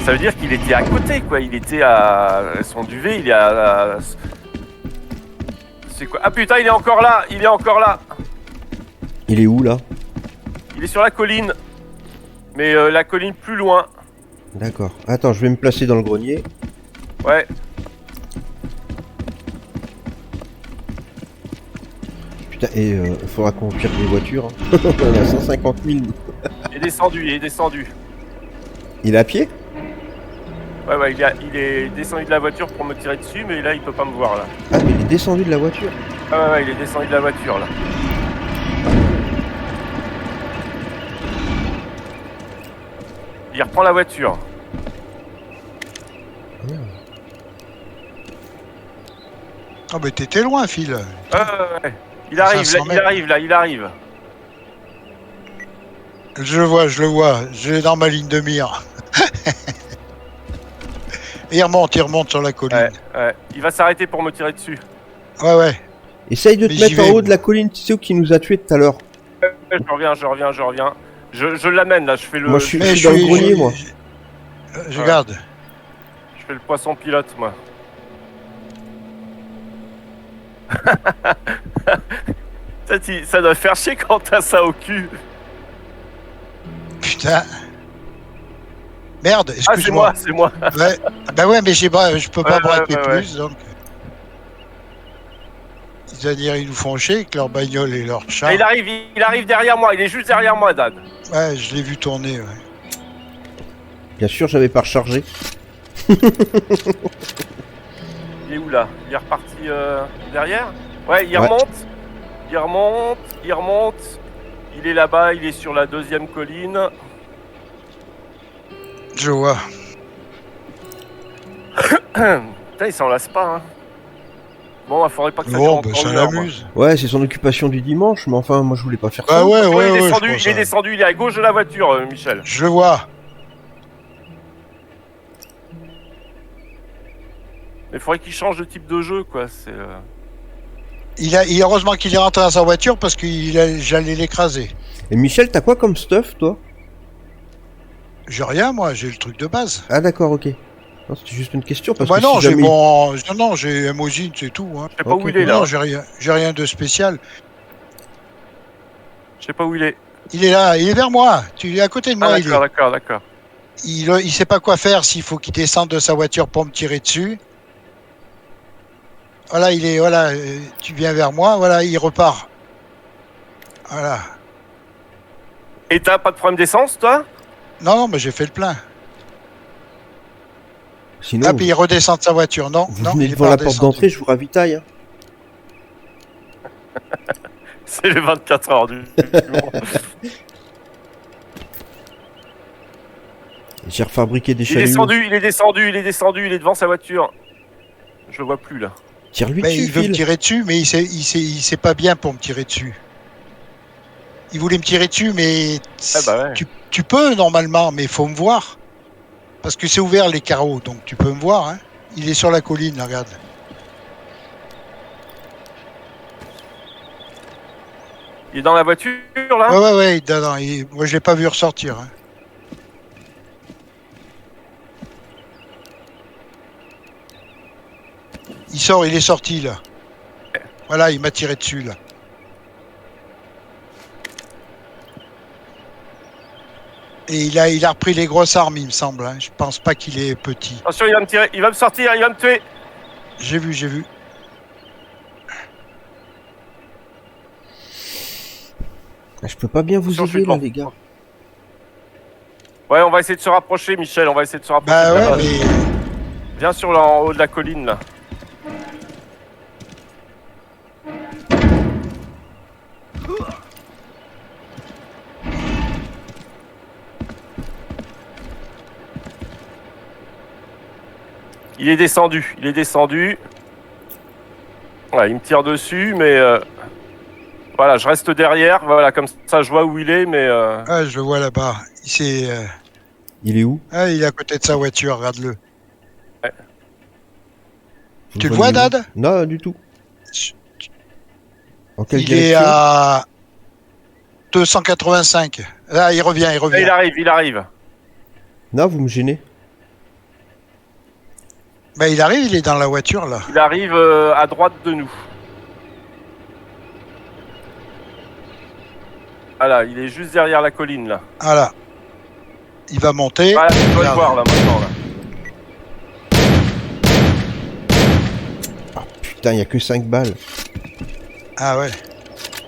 Speaker 3: ça veut dire qu'il était à côté, quoi. Il était à son duvet, il est à... C'est quoi? Ah putain, il est encore là.
Speaker 1: Il est où là?
Speaker 3: Il est sur la colline, mais la colline plus loin.
Speaker 1: D'accord. Attends, je vais me placer dans le grenier.
Speaker 3: Ouais.
Speaker 1: Putain, et faudra qu'on pire les voitures. Hein. On a 150 000.
Speaker 3: Il est descendu.
Speaker 1: Il est à pied?
Speaker 3: Ouais, il est descendu de la voiture pour me tirer dessus, mais là, il peut pas me voir, là.
Speaker 1: Ah, mais il est descendu de la voiture.
Speaker 3: Ouais, il est descendu de la voiture, là. Il reprend la voiture.
Speaker 1: Ah, merde.
Speaker 2: Ah, mais t'étais loin, Phil.
Speaker 3: Ouais. Il arrive,
Speaker 2: 500 mètres.
Speaker 3: il arrive.
Speaker 2: Je le vois. Je l'ai dans ma ligne de mire. Et il remonte sur la colline.
Speaker 3: Ouais. Il va s'arrêter pour me tirer dessus.
Speaker 2: Ouais.
Speaker 1: Essaye de te
Speaker 2: Mais
Speaker 1: mettre
Speaker 2: j'y
Speaker 1: en
Speaker 2: vais.
Speaker 1: haut de la colline, tu sais où qui nous a tués tout à l'heure.
Speaker 3: Je reviens. Je l'amène, là, je fais le...
Speaker 1: Moi, je suis
Speaker 2: Mais
Speaker 1: dans le grenier, moi.
Speaker 2: Je garde.
Speaker 3: Je fais le poisson pilote, moi. Ça doit faire chier quand t'as ça au cul.
Speaker 2: Putain. Merde,
Speaker 3: Ah,
Speaker 2: excuse-moi.
Speaker 3: c'est moi.
Speaker 2: Ouais. Bah ouais, mais je peux pas
Speaker 3: Ouais,
Speaker 2: braquer
Speaker 3: ouais.
Speaker 2: plus, donc. C'est-à-dire, ils nous font chier avec leur bagnole et leur char.
Speaker 3: Ah, il arrive derrière moi, il est juste derrière moi, Dan.
Speaker 2: Ouais, je l'ai vu tourner, ouais.
Speaker 1: Bien sûr, j'avais pas rechargé.
Speaker 3: Il est où là? Il est reparti derrière? Ouais, il remonte. Il remonte, il remonte. Il est là-bas, il est sur la deuxième colline.
Speaker 2: Je vois.
Speaker 3: Putain, il s'en lasse pas, hein. Bon, il faudrait pas que ça dure
Speaker 2: Bon,
Speaker 3: encore
Speaker 2: bah, ça
Speaker 3: une heure, moi.
Speaker 2: l'amuse.
Speaker 1: Ouais, c'est son occupation du dimanche, mais enfin, moi je voulais pas faire
Speaker 2: Bah
Speaker 1: ça.
Speaker 2: ouais,
Speaker 3: Il
Speaker 2: ouais,
Speaker 3: est
Speaker 2: ouais.
Speaker 3: descendu,
Speaker 2: je
Speaker 3: il
Speaker 2: crois
Speaker 3: est
Speaker 2: ça.
Speaker 3: descendu, il est à gauche de la voiture, Michel.
Speaker 2: Je le vois.
Speaker 3: Mais il faudrait qu'il change de type de jeu, quoi. C'est.
Speaker 2: Heureusement qu'il est rentré dans sa voiture parce que j'allais l'écraser.
Speaker 1: Et Michel, t'as quoi comme stuff, toi?
Speaker 2: J'ai rien, moi, j'ai le truc de base.
Speaker 1: Ah d'accord, ok. Non, c'était juste une question parce
Speaker 2: Bah
Speaker 1: que
Speaker 2: non,
Speaker 1: si
Speaker 2: j'ai
Speaker 1: jamais...
Speaker 2: mon. Non, j'ai un Mosin, c'est tout. Hein.
Speaker 3: Je sais pas
Speaker 1: Ok.
Speaker 3: où il est, là.
Speaker 2: Non, j'ai rien de spécial.
Speaker 3: Je sais pas où il est.
Speaker 2: Il est là, il est vers moi. Tu es à côté de moi.
Speaker 3: Ah,
Speaker 2: il est.
Speaker 3: d'accord.
Speaker 2: Il sait pas quoi faire s'il faut qu'il descende de sa voiture pour me tirer dessus. Voilà, il est. Voilà, tu viens vers moi. Voilà, il repart. Voilà.
Speaker 3: Et t'as pas de problème d'essence, toi?
Speaker 2: Non, mais j'ai fait le plein.
Speaker 1: Sinon,
Speaker 2: Ah, puis il redescend de sa voiture. Non,
Speaker 1: vous
Speaker 2: non,
Speaker 1: venez
Speaker 2: il est
Speaker 1: devant
Speaker 2: pas
Speaker 1: la porte
Speaker 2: redescendu.
Speaker 1: d'entrée, je vous ravitaille. Hein.
Speaker 3: C'est les 24 heures du monde.
Speaker 1: J'ai refabriqué des
Speaker 3: Il est
Speaker 1: chalumeaux.
Speaker 3: descendu, il est devant sa voiture. Je le vois plus, là.
Speaker 1: Tire-lui
Speaker 2: Mais
Speaker 1: dessus,
Speaker 2: il veut me
Speaker 1: Phil.
Speaker 2: tirer dessus, mais il sait pas bien pour me tirer dessus. Il voulait me tirer dessus, mais
Speaker 3: Ah bah ouais.
Speaker 2: tu peux normalement, mais il faut me voir. Parce que c'est ouvert les carreaux, donc tu peux me voir. Hein. Il est sur la colline, là, regarde.
Speaker 3: Il est dans la voiture, là?
Speaker 2: Ouais, non, moi je l'ai pas vu ressortir. Hein. Il sort, il est sorti là. Voilà, il m'a tiré dessus là. Et il a repris les grosses armes, il me semble. Hein. Je pense pas qu'il est petit.
Speaker 3: Attention, il va me tirer, il va me sortir, il va me tuer.
Speaker 2: J'ai vu.
Speaker 1: Ah, je peux pas bien vous
Speaker 3: Attention, je suis
Speaker 1: aider là,
Speaker 3: devant.
Speaker 1: les gars.
Speaker 3: Ouais, on va essayer de se rapprocher, Michel, on va essayer de se rapprocher.
Speaker 2: Bah
Speaker 3: de la
Speaker 2: ouais,
Speaker 3: base.
Speaker 2: mais
Speaker 3: Viens sur en haut de la colline, là. Il est descendu. Ouais, il me tire dessus, mais voilà, je reste derrière. Voilà, comme ça, je vois où il est, mais
Speaker 2: ah, je le vois là-bas.
Speaker 1: Il est où?
Speaker 2: Il est à côté de sa voiture, regarde-le.
Speaker 1: Vous
Speaker 2: Tu le
Speaker 1: voyez
Speaker 2: vois,
Speaker 1: où?
Speaker 2: Dad?
Speaker 1: Non, du tout. En quelle
Speaker 2: Il
Speaker 1: direction?
Speaker 2: est à 285. Là, il revient.
Speaker 3: là, il arrive.
Speaker 1: Non, vous me gênez.
Speaker 2: Bah, il arrive, il est dans la voiture là.
Speaker 3: Il arrive à droite de nous. Voilà, il est juste derrière la colline, là.
Speaker 2: Voilà. Il va monter.
Speaker 3: Voilà, tu dois le
Speaker 2: Regarde.
Speaker 3: voir, là, maintenant, là.
Speaker 1: Ah putain, il y a que 5 balles.
Speaker 2: Ah ouais.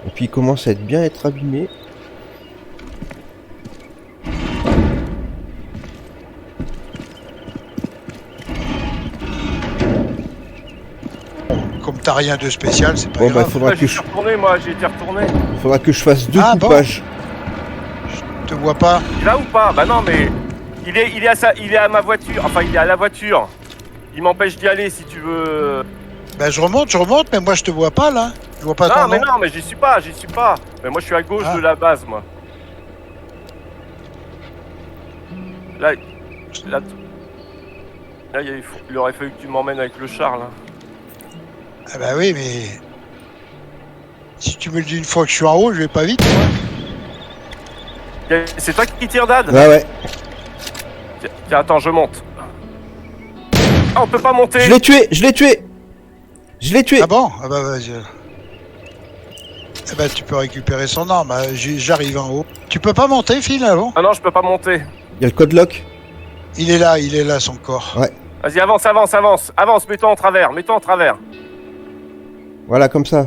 Speaker 1: Et puis il commence à être abîmé.
Speaker 2: Comme t'as rien de spécial, c'est pas
Speaker 1: Bon bah
Speaker 2: grave.
Speaker 1: faudra
Speaker 3: J'ai
Speaker 1: que
Speaker 3: été retourné.
Speaker 1: je fasse 2
Speaker 2: Ah, bon.
Speaker 1: coupages.
Speaker 2: Je te vois pas.
Speaker 3: Il va ou pas? Bah non, mais il est à ma voiture. Enfin, il est à la voiture. Il m'empêche d'y aller, si tu veux.
Speaker 2: Bah je remonte, mais moi je te vois pas là. Je vois pas
Speaker 3: Non,
Speaker 2: ton
Speaker 3: mais
Speaker 2: nom.
Speaker 3: non, mais j'y suis pas. Mais moi, je suis à gauche
Speaker 2: Ah.
Speaker 3: de la base, moi. Là, il aurait fallu que tu m'emmènes avec le char, là.
Speaker 2: Ah bah oui, mais si tu me le dis une fois que je suis en haut, je vais pas vite. Moi.
Speaker 3: C'est toi qui tire, Dad?
Speaker 1: Ouais.
Speaker 3: Tiens, attends, je monte. Ah, on peut pas monter.
Speaker 1: Je l'ai tué.
Speaker 2: Ah bon? Ah bah vas-y. Eh bah tu peux récupérer son arme. J'arrive en haut. Tu peux pas monter, Phil, avant?
Speaker 3: Ah non, je peux pas monter.
Speaker 1: Il y a le code lock.
Speaker 2: Il est là, son corps.
Speaker 1: Ouais.
Speaker 3: Vas-y, avance, mets-toi en travers.
Speaker 1: Voilà, comme ça.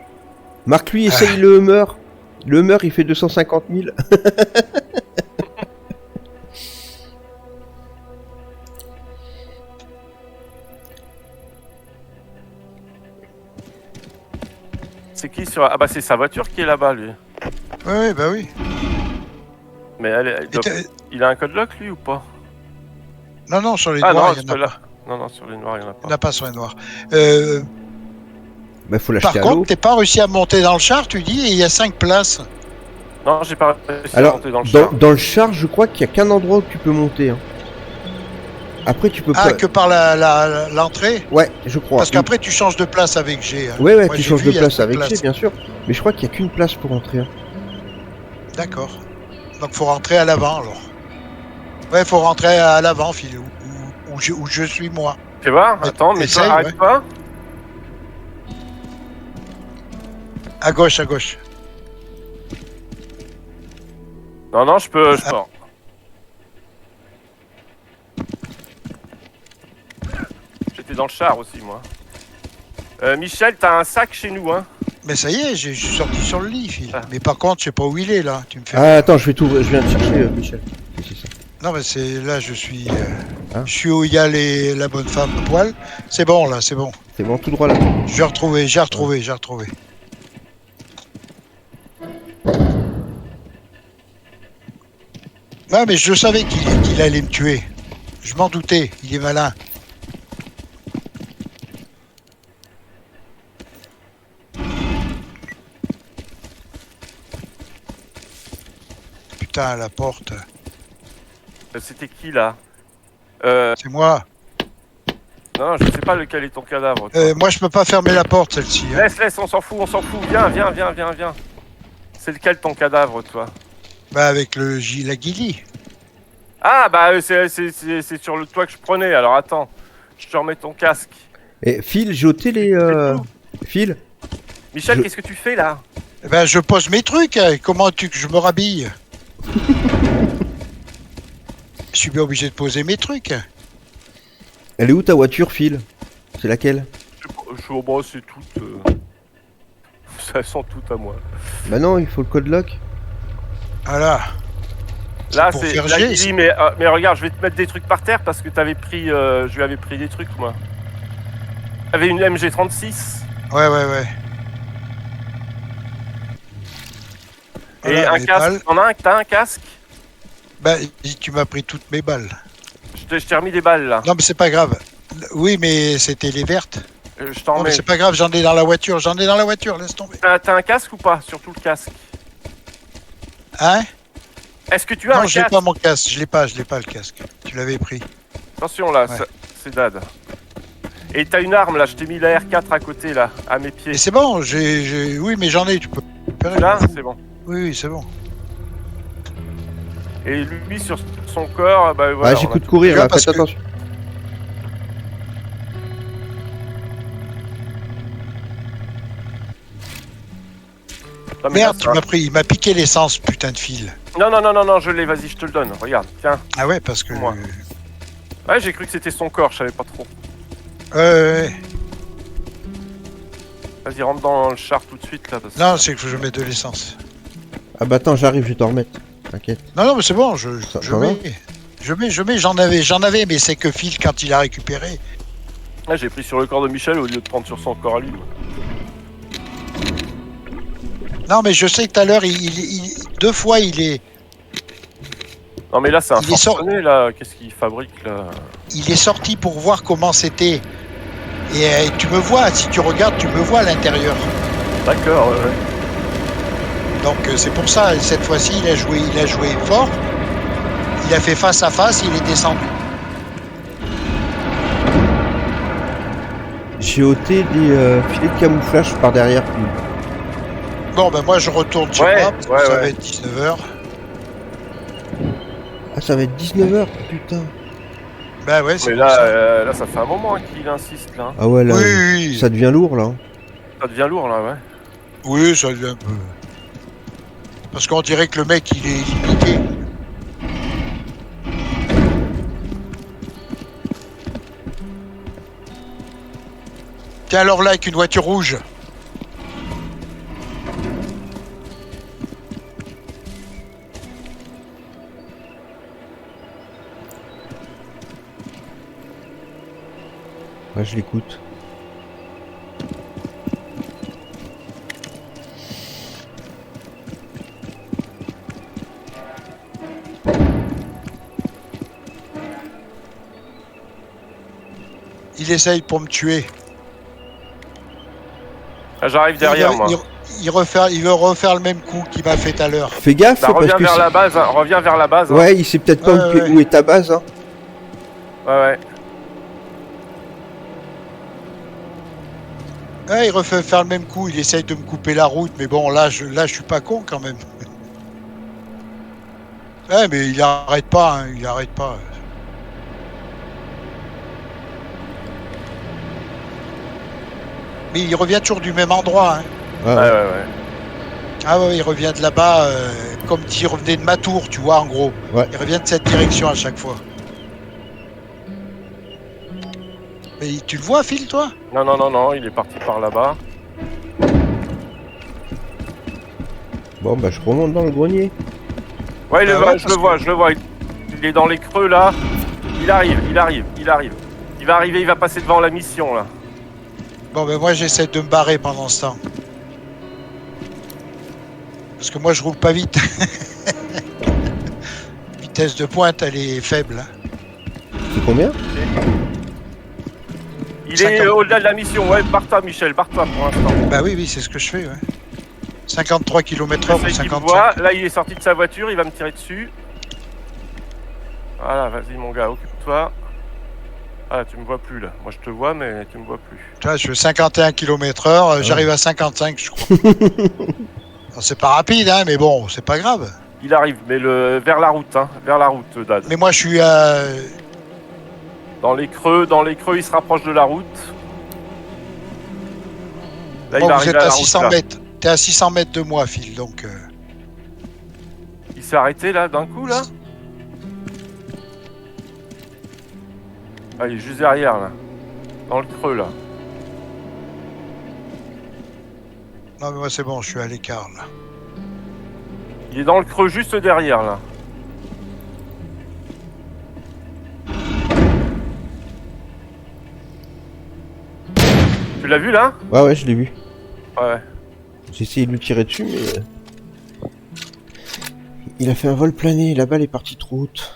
Speaker 1: Marc, lui, essaye le Hummer. Le Hummer, il fait 250 000.
Speaker 3: C'est qui sur... Ah bah c'est sa voiture qui est là-bas, lui.
Speaker 2: Oui, bah oui.
Speaker 3: Mais il a un code lock, lui, ou pas?
Speaker 2: Non, non, sur les
Speaker 3: Ah
Speaker 2: noirs,
Speaker 3: non,
Speaker 2: il y en
Speaker 3: c'est
Speaker 2: a
Speaker 3: là.
Speaker 2: pas.
Speaker 3: Non, sur les noirs, il y en a
Speaker 2: Il
Speaker 3: pas.
Speaker 2: n'y en a pas sur les noirs.
Speaker 1: Bah, faut
Speaker 2: Par
Speaker 1: l'acheter à l'eau.
Speaker 2: contre, t'es pas réussi à monter dans le char, tu dis, et il y a 5 places.
Speaker 3: Non, j'ai pas réussi à
Speaker 1: Alors,
Speaker 3: monter dans le char.
Speaker 1: dans le char, je crois qu'il y a qu'un endroit où tu peux monter. Hein. Après, tu peux
Speaker 2: Ah,
Speaker 1: pas.
Speaker 2: que par l'entrée?
Speaker 1: Ouais, je crois.
Speaker 2: Parce qu'après, tu changes de place avec G. Hein.
Speaker 1: Ouais,
Speaker 2: Moi,
Speaker 1: tu
Speaker 2: j'ai
Speaker 1: changes
Speaker 2: vu,
Speaker 1: de
Speaker 2: il y a
Speaker 1: place
Speaker 2: 5
Speaker 1: avec
Speaker 2: places.
Speaker 1: C, bien sûr. Mais je crois qu'il y a qu'une place pour entrer. Hein.
Speaker 2: D'accord. Donc, faut rentrer à l'avant, alors. Ouais, faut rentrer à l'avant, Phil, où je suis, moi.
Speaker 3: Tu vois? Attends, mais
Speaker 2: essaye,
Speaker 3: toi, arrête
Speaker 2: ouais.
Speaker 3: pas.
Speaker 2: À gauche, à gauche.
Speaker 3: Non, je peux... J'étais dans le char aussi, moi. Michel, t'as un sac chez nous, hein?
Speaker 2: Mais ça y est, je suis sorti sur le lit, Phil.
Speaker 3: Ah.
Speaker 2: Mais par contre, je sais pas où il est, là. Tu me fais...
Speaker 1: Ah, attends, je viens de chercher Michel. C'est ça.
Speaker 2: Non, mais c'est là, je suis...
Speaker 1: Hein?
Speaker 2: Je suis où il y a la bonne femme à poil. C'est bon, là, c'est bon.
Speaker 1: C'est bon, tout droit là.
Speaker 2: J'ai retrouvé. Non, mais je savais qu'il allait me tuer. Je m'en doutais, il est malin. Putain, la porte.
Speaker 3: C'était qui, là?
Speaker 2: C'est moi.
Speaker 3: Non, je sais pas lequel est ton cadavre. toi.
Speaker 2: Moi, je peux pas fermer la porte, celle-ci. Hein.
Speaker 3: Laisse, on s'en fout. Viens. C'est lequel ton cadavre, toi?
Speaker 2: Bah, avec la guilly.
Speaker 3: Ah, bah, c'est sur le toit que je prenais. Alors, attends. Je te remets ton casque.
Speaker 1: Et Phil, j'ai ôté les. Phil,
Speaker 3: Michel, qu'est-ce que tu fais, là?
Speaker 2: Eh ben, je pose mes trucs. Hein. Comment tu que je me rhabille? Je suis bien obligé de poser mes trucs.
Speaker 1: elle est où ta voiture, Phil? C'est laquelle?
Speaker 3: Bon, c'est toutes... Ça sent tout à moi.
Speaker 1: Bah non, il faut le code lock.
Speaker 2: Voilà.
Speaker 3: Là,
Speaker 2: pour
Speaker 3: c'est...
Speaker 2: faire
Speaker 3: Là,
Speaker 2: G,
Speaker 3: il dit,
Speaker 2: c'est-
Speaker 3: mais regarde, je vais te mettre des trucs par terre parce que t'avais pris... je lui avais pris des trucs, moi. T'avais une MG36
Speaker 2: Ouais.
Speaker 3: et
Speaker 2: Voilà,
Speaker 3: un
Speaker 2: les
Speaker 3: casque.
Speaker 2: balles.
Speaker 3: T'as un casque?
Speaker 2: Bah, tu m'as pris toutes mes balles.
Speaker 3: Je t'ai remis des balles, là.
Speaker 2: Non, mais c'est pas grave. Oui, mais c'était les vertes.
Speaker 3: Je t'en
Speaker 2: Non, mais
Speaker 3: mets.
Speaker 2: c'est pas grave, j'en ai dans la voiture. Laisse tomber.
Speaker 3: T'as un casque ou pas? Surtout le casque.
Speaker 2: Hein?
Speaker 3: Est-ce que tu as
Speaker 2: Non,
Speaker 3: un
Speaker 2: j'ai
Speaker 3: casque?
Speaker 2: pas mon casque. Je l'ai pas le casque. Tu l'avais pris.
Speaker 3: Attention, là,
Speaker 2: Ouais.
Speaker 3: c'est dad. Et t'as une arme, là. Je t'ai mis la R4 à côté, là, à mes pieds.
Speaker 2: Et c'est bon, oui, mais j'en ai, tu peux.
Speaker 3: Là, c'est bon.
Speaker 2: Oui, c'est bon.
Speaker 3: Et lui, sur son corps, bah voilà.
Speaker 1: Ah, j'ai
Speaker 3: on a
Speaker 1: coup de
Speaker 3: tout-
Speaker 1: courir
Speaker 2: Tu vois,
Speaker 1: là,
Speaker 2: parce
Speaker 1: faites
Speaker 2: que-
Speaker 1: attention.
Speaker 3: Non, mais
Speaker 2: Merde,
Speaker 3: là,
Speaker 2: il m'a piqué l'essence, putain de fil.
Speaker 3: Non, je l'ai, vas-y, je te le donne. Regarde, tiens.
Speaker 2: Ah ouais, parce que.
Speaker 3: Moi. Ouais, j'ai cru que c'était son corps, je savais pas trop.
Speaker 2: Ouais.
Speaker 3: Vas-y, rentre dans le char tout de suite, là. Parce que...
Speaker 2: Non, c'est que je mets de l'essence.
Speaker 1: Ah bah attends, j'arrive, je vais t'en remettre. T'inquiète.
Speaker 2: Non, mais c'est bon, je
Speaker 1: Ça va
Speaker 2: mets, j'en avais, mais c'est que Phil, quand il a récupéré.
Speaker 3: Ouais, j'ai pris sur le corps de Michel au lieu de prendre sur son corps à lui. Moi.
Speaker 2: Non, mais je sais que tout à l'heure, deux fois, il est
Speaker 3: Non, mais là, c'est un
Speaker 2: Il est
Speaker 3: forcené, là. Qu'est-ce qu'il fabrique, là?
Speaker 2: sorti pour voir comment c'était. Et tu me vois, si tu regardes, tu me vois à l'intérieur.
Speaker 3: D'accord, ouais.
Speaker 2: Donc c'est pour ça, cette fois-ci, il a joué fort. Il a fait face à face, il est descendu.
Speaker 1: J'ai ôté des filets de camouflage par derrière. Puis...
Speaker 2: Bon, ben moi, je retourne chez
Speaker 3: Ouais,
Speaker 2: moi, parce que
Speaker 3: ouais,
Speaker 2: ça
Speaker 3: ouais.
Speaker 2: va être 19h.
Speaker 1: Ah, ça va être 19h, putain.
Speaker 2: Ben ouais, c'est
Speaker 3: Mais
Speaker 2: pour ça.
Speaker 3: là, ça fait un moment qu'il insiste, là.
Speaker 1: Ah ouais, là,
Speaker 2: Oui.
Speaker 1: ça devient lourd, là.
Speaker 3: Ça devient lourd, là, ouais.
Speaker 2: Oui, ça devient un peu... Parce qu'on dirait que le mec, il est limité. Tiens, alors là, avec une voiture rouge.
Speaker 1: Ouais, je l'écoute.
Speaker 2: Il essaye pour me tuer.
Speaker 3: Ah, j'arrive derrière, moi.
Speaker 2: Il veut refaire le même coup qu'il m'a fait tout à l'heure.
Speaker 1: Fais gaffe,
Speaker 3: Bah,
Speaker 1: parce
Speaker 3: reviens
Speaker 1: que
Speaker 3: vers la base, hein. Reviens vers la base. Hein.
Speaker 1: ouais, il sait peut-être pas
Speaker 2: Ouais, ouais.
Speaker 1: où est ta base. Hein.
Speaker 3: Ouais.
Speaker 2: Ouais, il refait faire le même coup. Il essaye de me couper la route, mais bon, là, je suis pas con quand même. Ouais, mais il arrête pas, hein, il arrête pas. Mais il revient toujours du même endroit. Hein.
Speaker 1: Ah,
Speaker 3: Ouais,
Speaker 1: ouais.
Speaker 3: ouais, ouais.
Speaker 2: Ah ouais, il revient de là-bas, comme s'il revenait de ma tour, tu vois, en gros.
Speaker 1: Ouais.
Speaker 2: Il revient de cette direction à chaque fois. Mais tu le vois, Phil, toi?
Speaker 3: Non, il est parti par là-bas.
Speaker 1: Bon, bah, je remonte dans le grenier.
Speaker 3: Ouais,
Speaker 2: Bah ouais,
Speaker 3: je le vois. Il est dans les creux, là. Il arrive. Il va arriver, il va passer devant la mission, là.
Speaker 2: Bon, ben moi, j'essaie de me barrer pendant ce temps. Parce que moi, je roule pas vite. Vitesse de pointe, elle est faible. Hein.
Speaker 1: C'est combien?
Speaker 3: Il
Speaker 2: 50.
Speaker 3: est au-delà de la mission. Ouais, barre-toi, Michel, barre-toi pour l'instant.
Speaker 2: Bah oui, c'est ce que je fais, ouais. 53 km/h ou
Speaker 3: Essaye qu'il me
Speaker 2: 55.
Speaker 3: voit. Là, il est sorti de sa voiture, il va me tirer dessus. Voilà, vas-y, mon gars, occupe-toi. Ah, tu me vois plus, là. Moi, je te vois, mais tu me vois plus.
Speaker 2: Tu vois, je fais 51 km/h, j'arrive à 55, je crois. Alors, c'est pas rapide, hein, mais bon, c'est pas grave.
Speaker 3: Il arrive, mais vers la route, hein. Vers la route, Dad.
Speaker 2: Mais moi, je suis à...
Speaker 3: Dans les creux, il se rapproche de la route. Là, il
Speaker 2: Moi,
Speaker 3: va
Speaker 2: vous
Speaker 3: arriver
Speaker 2: êtes
Speaker 3: à
Speaker 2: à
Speaker 3: la route,
Speaker 2: 600
Speaker 3: là.
Speaker 2: mètres. T'es à 600 mètres de moi, Phil, donc...
Speaker 3: Il s'est arrêté, là, d'un coup, là. Ah, il est juste derrière, là. Dans le creux, là.
Speaker 2: Non, mais moi, c'est bon, je suis à l'écart, là.
Speaker 3: Il est dans le creux juste derrière, là. Tu l'as vu, là?
Speaker 1: Ouais, je l'ai vu.
Speaker 3: Ouais.
Speaker 1: J'ai essayé de lui tirer dessus, mais... il a fait un vol plané, la balle est partie trop haute.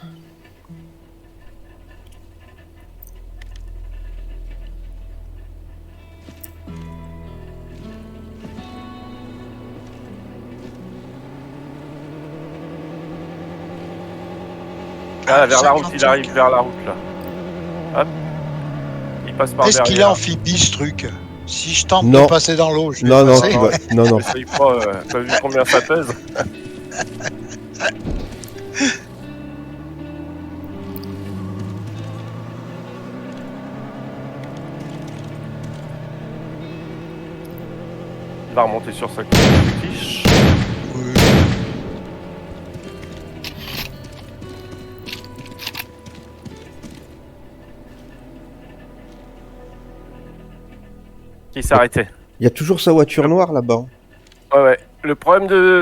Speaker 3: Ah, vers la route, il
Speaker 2: 55.
Speaker 3: arrive vers la route, là. Hop. Il passe par
Speaker 2: Est-ce
Speaker 3: derrière.
Speaker 2: qu'il est amphibie, ce truc? Si je tente
Speaker 1: Non.
Speaker 2: de passer dans l'eau, je vais
Speaker 1: Non,
Speaker 2: passer.
Speaker 1: tu vas... non.
Speaker 3: Essaye pas, t'as vu combien ça pèse? Il va remonter sur sa fiche.
Speaker 2: Oui.
Speaker 3: Il s'est arrêté.
Speaker 1: Il y a toujours sa voiture noire là-bas.
Speaker 3: Ouais. Le problème de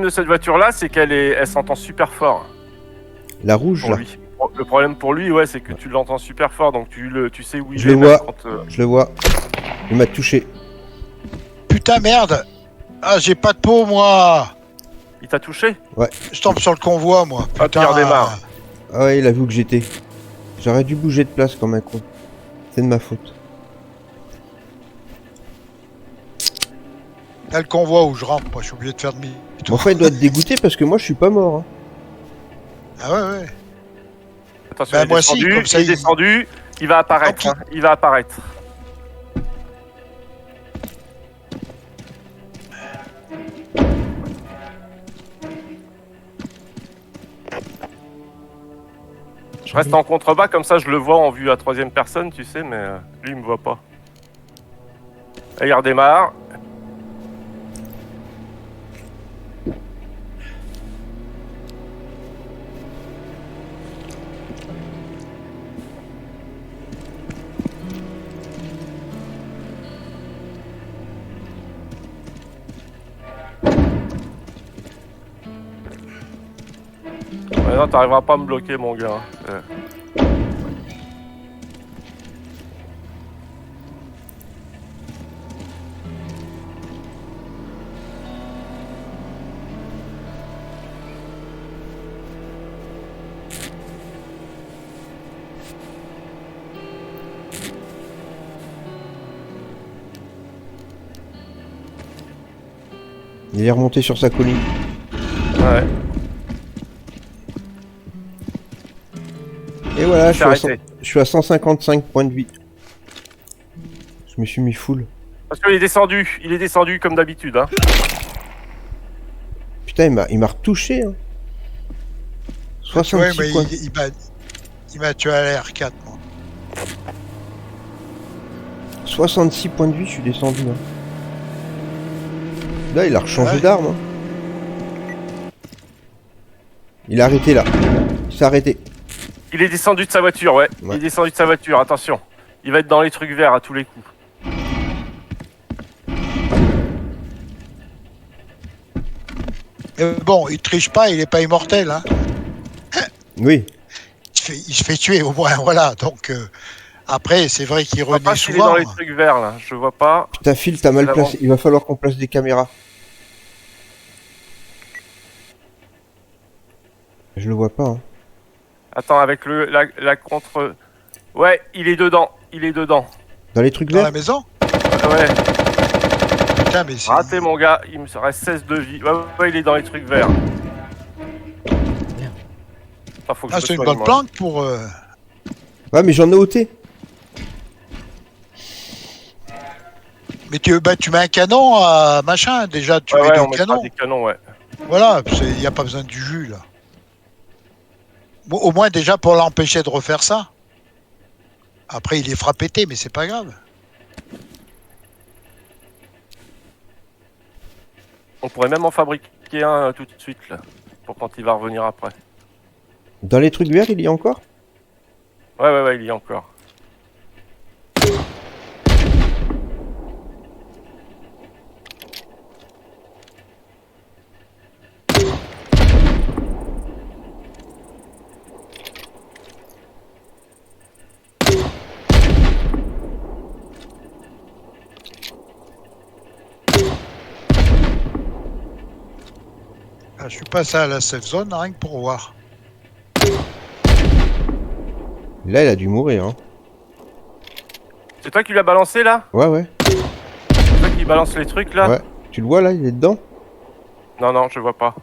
Speaker 3: cette voiture-là, c'est elle s'entend super fort
Speaker 1: La rouge,
Speaker 3: pour
Speaker 1: là.
Speaker 3: lui. Le problème pour lui, ouais, c'est que tu l'entends super fort, donc tu sais où il
Speaker 1: Je
Speaker 3: est.
Speaker 1: le
Speaker 3: même
Speaker 1: vois.
Speaker 3: quand,
Speaker 1: Je le vois. Il m'a touché.
Speaker 2: Putain, merde! Ah, j'ai pas de peau, moi!
Speaker 3: Il t'a touché?
Speaker 2: Je tombe sur le convoi, moi.
Speaker 3: Ah, puis il redémarre.
Speaker 1: Ah ouais, il a vu où j'étais. J'aurais dû bouger de place comme un con. C'est de ma faute.
Speaker 2: Là, le convoi où je rentre, moi, je suis obligé de faire demi.
Speaker 1: Bon, enfin, il doit te dégoûter parce que moi, je suis pas mort. Hein.
Speaker 2: Ah ouais.
Speaker 3: Attention,
Speaker 2: Bah,
Speaker 3: il est
Speaker 2: moi, si,
Speaker 3: descendu,
Speaker 2: comme ça,
Speaker 3: il est descendu, il va apparaître.
Speaker 2: Donc,
Speaker 3: Il va apparaître. Je reste en contrebas, comme ça je le vois en vue à troisième personne, tu sais, mais lui il me voit pas. Et il redémarre. Ouais, non, t'arriveras pas à me bloquer, mon gars.
Speaker 1: Il est remonté sur sa colline.
Speaker 3: Ouais.
Speaker 1: Et voilà,
Speaker 3: C'est arrêté.
Speaker 1: je suis à 155 points de vie. Je me suis mis full.
Speaker 3: Parce qu'il est descendu comme d'habitude. Hein.
Speaker 1: Putain, il m'a retouché. Hein. 66
Speaker 2: Ouais, mais
Speaker 1: points.
Speaker 2: il m'a tué à la R4, moi.
Speaker 1: 66 points de vie, je suis descendu. Hein. Là, il a rechangé
Speaker 2: Ouais.
Speaker 1: d'arme. Hein. Il a arrêté là. Il s'est arrêté.
Speaker 3: Il est descendu de sa voiture, ouais.
Speaker 1: Ouais.
Speaker 3: Il est descendu de sa voiture, attention. Il va être dans les trucs verts à tous les coups.
Speaker 2: Et bon, il triche pas, il est pas immortel, hein.
Speaker 1: Oui.
Speaker 2: Il se fait tuer au moins, voilà. Donc après, c'est vrai qu'il
Speaker 3: Je vois pas
Speaker 2: renie
Speaker 3: s'il est dans
Speaker 2: souvent.
Speaker 3: les trucs verts là, je vois pas.
Speaker 1: Putain, Phil, t'as mal
Speaker 3: Là,
Speaker 1: placé. Il va falloir qu'on place des caméras. Je le vois pas. Hein.
Speaker 3: Attends, avec la contre... Ouais, il est dedans,
Speaker 1: Dans les trucs
Speaker 2: Dans la
Speaker 1: verts.
Speaker 2: maison.
Speaker 3: Ouais,
Speaker 2: Putain, mais c'est.
Speaker 3: raté mon gars, il me reste 16 de vie. Ouais, il est dans les trucs verts. Enfin, faut que
Speaker 2: Ah,
Speaker 3: je me
Speaker 2: c'est une
Speaker 3: soigne,
Speaker 2: bonne
Speaker 3: moi.
Speaker 2: planque pour.
Speaker 1: Ouais, mais j'en ai ôté.
Speaker 2: Mais tu mets un canon à machin, déjà, tu
Speaker 3: Ouais,
Speaker 2: mets
Speaker 3: ouais,
Speaker 2: deux
Speaker 3: on mettra
Speaker 2: canons.
Speaker 3: des canons, ouais.
Speaker 2: Voilà, il n'y a pas besoin du jus, là. Bon, au moins, déjà, pour l'empêcher de refaire ça. Après, il est frappété, mais c'est pas grave.
Speaker 3: On pourrait même en fabriquer un tout de suite, là. Pour quand il va revenir après.
Speaker 1: Dans les trucs verts, il y a encore.
Speaker 3: Ouais, il y a encore.
Speaker 2: Ah, je suis passé à la safe zone, rien que pour voir.
Speaker 1: Là, il a dû mourir. Hein.
Speaker 3: C'est toi qui l'as balancé, là?
Speaker 1: Ouais, ouais.
Speaker 3: C'est toi qui balance les trucs, là?
Speaker 1: Ouais. Tu le vois là, il est dedans.
Speaker 3: Non, je vois pas.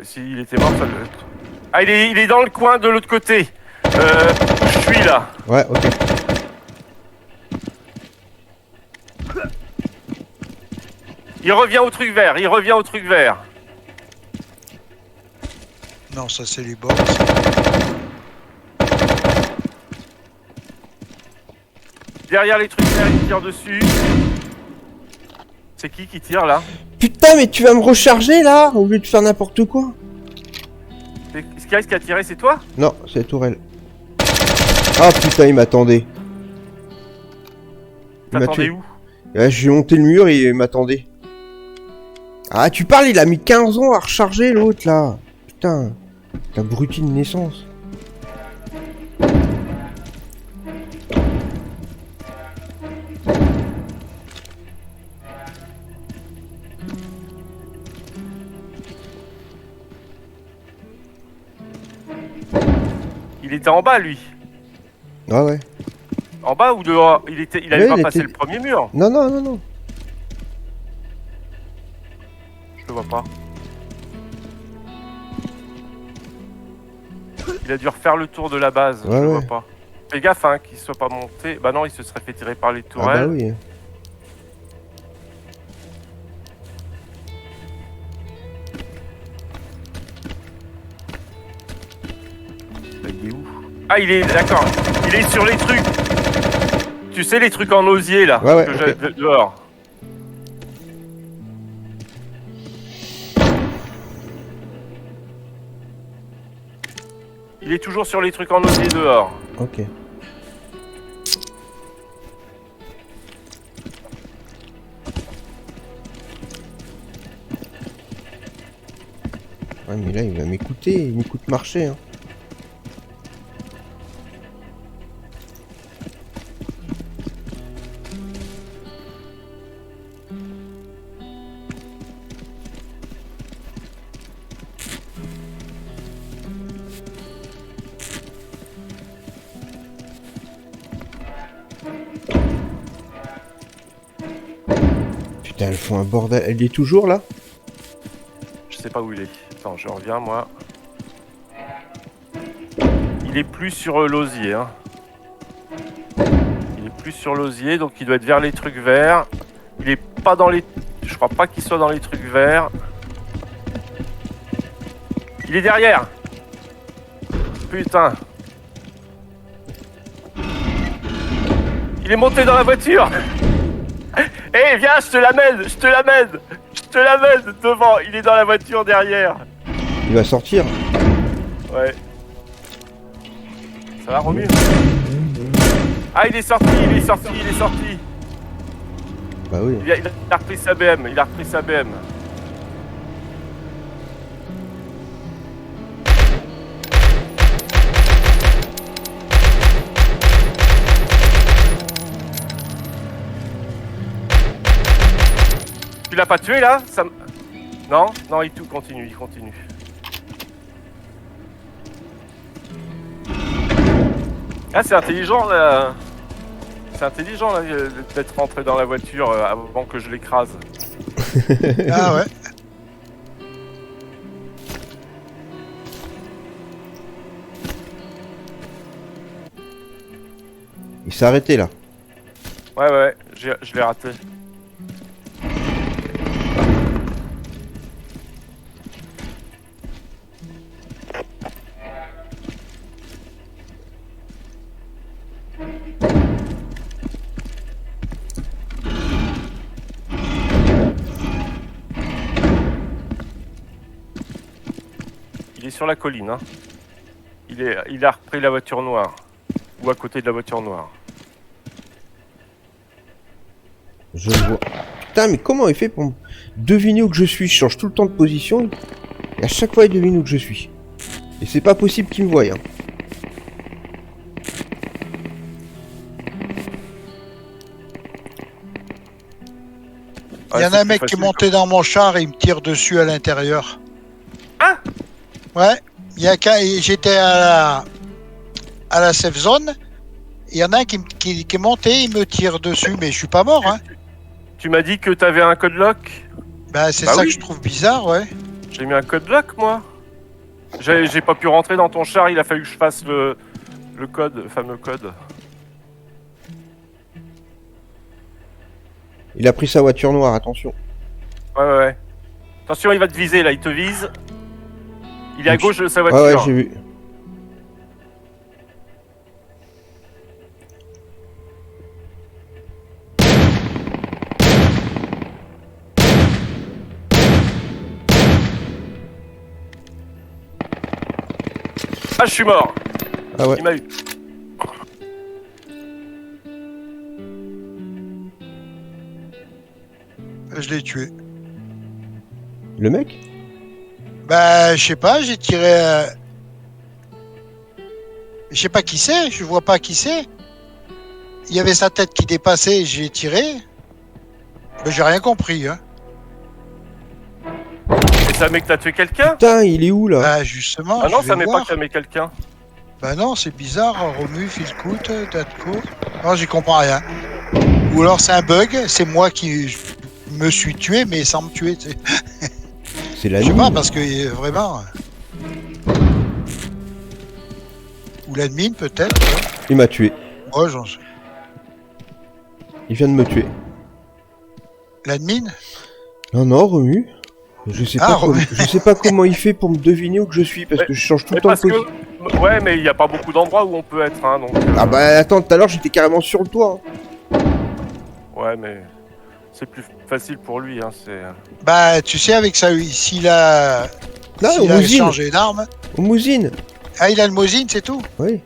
Speaker 3: S'il était mort, ça le... Ah, il est dans le coin de l'autre côté. Où je suis, là.
Speaker 1: Ouais, ok.
Speaker 3: Il revient au truc vert,
Speaker 2: Non, ça, c'est les box.
Speaker 3: Derrière les trucs verts, il tire dessus. C'est qui tire, là?
Speaker 1: Putain, mais tu vas me recharger là, au lieu de faire n'importe quoi.
Speaker 3: Ce qui a tiré, c'est toi?
Speaker 1: Non, c'est Tourelle. Ah putain, il m'attendait. Il m'a
Speaker 3: T'attendais
Speaker 1: tué.
Speaker 3: où?
Speaker 1: Ouais, j'ai monté le mur et il m'attendait. Ah, tu parles, il a mis 15 ans à recharger l'autre là. Putain, l'abruti de naissance.
Speaker 3: Il était en bas, lui.
Speaker 1: Ah ouais.
Speaker 3: En bas ou dehors? Il avait
Speaker 1: Ouais,
Speaker 3: pas
Speaker 1: il
Speaker 3: passé
Speaker 1: était-
Speaker 3: le premier mur.
Speaker 1: Non, non, non, non.
Speaker 3: Je le vois pas. Il a dû refaire le tour de la base.
Speaker 1: Ouais,
Speaker 3: je le
Speaker 1: ouais.
Speaker 3: vois pas. Fais gaffe, hein, qu'il soit pas monté. Bah non, il se serait fait tirer par les
Speaker 1: Ah
Speaker 3: tourelles.
Speaker 1: bah oui.
Speaker 3: Bah, il est où? Ah, il est... D'accord. Il est sur les trucs. Tu sais, les trucs en osier, là.
Speaker 1: Ouais, ouais,
Speaker 3: que
Speaker 1: ok.
Speaker 3: j'ai dehors. Il est toujours sur les trucs en osier dehors.
Speaker 1: Ok. Ouais, mais là, il va m'écouter, il m'écoute marcher. Hein. Putain, elles font un bordel. Elle est toujours là?
Speaker 3: Je sais pas où il est. Attends, je reviens moi. Il est plus sur l'osier. Hein. Il est plus sur l'osier, donc il doit être vers les trucs verts. Il est pas dans les... Je crois pas qu'il soit dans les trucs verts. Il est derrière. Putain. Il est monté dans la voiture. Eh, viens, je te l'amène, je te l'amène. Je te l'amène devant. Il est dans la voiture derrière.
Speaker 1: Il va sortir.
Speaker 3: Ouais. Ça va, Romu? Ah, il est sorti, il est sorti, il est sorti.
Speaker 1: Bah oui.
Speaker 3: Il a repris sa BM, il a repris sa BM. Tu l'as pas tué là? Ça... Non, non, il tout continue, il continue. Ah, c'est intelligent là. C'est intelligent là d'être rentré dans la voiture avant que je l'écrase.
Speaker 2: Ah ouais.
Speaker 1: Il s'est arrêté là.
Speaker 3: Ouais, ouais, je l'ai raté. Il est sur la colline, hein. Il a repris la voiture noire. Ou à côté de la voiture noire.
Speaker 1: Je le vois. Putain, mais comment il fait pour me deviner où que je suis? Je change tout le temps de position. Et à chaque fois, il devine où que je suis. Et c'est pas possible qu'il me voie. Hein.
Speaker 2: Il y en a un mec qui est monté dans mon char et il me tire dessus à l'intérieur.
Speaker 3: Hein?
Speaker 2: Ouais. J'étais à la safe zone. Il y en a un qui est monté, il me tire dessus, mais je suis pas mort. Hein.
Speaker 3: Tu m'as dit que t'avais un code lock?
Speaker 2: Bah c'est
Speaker 3: Bah
Speaker 2: ça
Speaker 3: oui.
Speaker 2: que je trouve bizarre, ouais.
Speaker 3: J'ai mis un code lock, moi. J'ai pas pu rentrer dans ton char, il a fallu que je fasse le code, le fameux code.
Speaker 1: Il a pris sa voiture noire, attention.
Speaker 3: Ouais, ouais, ouais. Attention, il va te viser, là, il te vise. Il est à gauche de sa
Speaker 1: Ouais,
Speaker 3: voiture.
Speaker 1: ouais, j'ai vu.
Speaker 3: Ah, je suis mort.
Speaker 1: Ah ouais.
Speaker 3: Il m'a eu.
Speaker 2: Je l'ai tué.
Speaker 1: Le mec?
Speaker 2: Bah je sais pas, j'ai tiré... Je sais pas qui c'est, je vois pas qui c'est. Il y avait sa tête qui dépassait, j'ai tiré. Bah j'ai rien compris, hein.
Speaker 3: Et ça met que t'as tué quelqu'un?
Speaker 1: Putain, il est où là?
Speaker 2: Bah justement,
Speaker 3: Ah non,
Speaker 2: je
Speaker 3: ça
Speaker 2: vais
Speaker 3: met pas
Speaker 2: voir.
Speaker 3: que t'as mis quelqu'un.
Speaker 2: Bah non, c'est bizarre, Romu, Philcoot, Datco. Non, j'y comprends rien. Ou alors c'est un bug, c'est moi qui me suis tué, mais sans me tuer, tu sais.
Speaker 1: C'est la
Speaker 2: Je sais
Speaker 1: nuit.
Speaker 2: pas, parce que vraiment... Ou l'admin, peut-être.
Speaker 1: Il m'a tué.
Speaker 2: Moi, j'en sais.
Speaker 1: Il vient de me tuer.
Speaker 2: L'admin?
Speaker 1: Non, non, Remu. Je sais,
Speaker 2: Ah,
Speaker 1: pas
Speaker 2: Remu.
Speaker 1: je sais pas comment il fait pour me deviner où que je suis, parce
Speaker 3: Ouais,
Speaker 1: que je change tout
Speaker 3: Mais
Speaker 1: le temps de
Speaker 3: parce que...
Speaker 1: position.
Speaker 3: Ouais, mais il y a pas beaucoup d'endroits où on peut être, hein, donc...
Speaker 1: Ah bah attends, tout à l'heure j'étais carrément sur le toit. Hein.
Speaker 3: Ouais, mais... C'est plus facile pour lui, hein, c'est...
Speaker 2: Bah, tu sais, avec ça, s'il a...
Speaker 1: Là, au
Speaker 2: S'il a
Speaker 1: Mousine.
Speaker 2: changé d'arme...
Speaker 1: Au Mousine.
Speaker 2: Ah, il a le Mosin, c'est tout?
Speaker 1: Oui.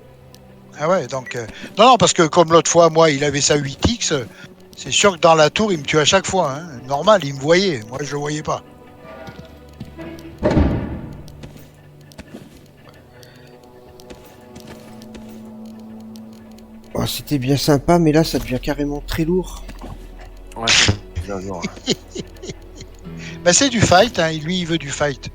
Speaker 2: Ah ouais, donc... Non, non, parce que comme l'autre fois, moi, il avait sa 8X, c'est sûr que dans la tour, il me tue à chaque fois. Hein. Normal, il me voyait. Moi, je le voyais pas.
Speaker 1: c'était bien sympa, mais là, ça devient carrément très lourd.
Speaker 3: Ouais, bien lourd.
Speaker 2: Bah c'est du fight, hein. Lui il veut du fight.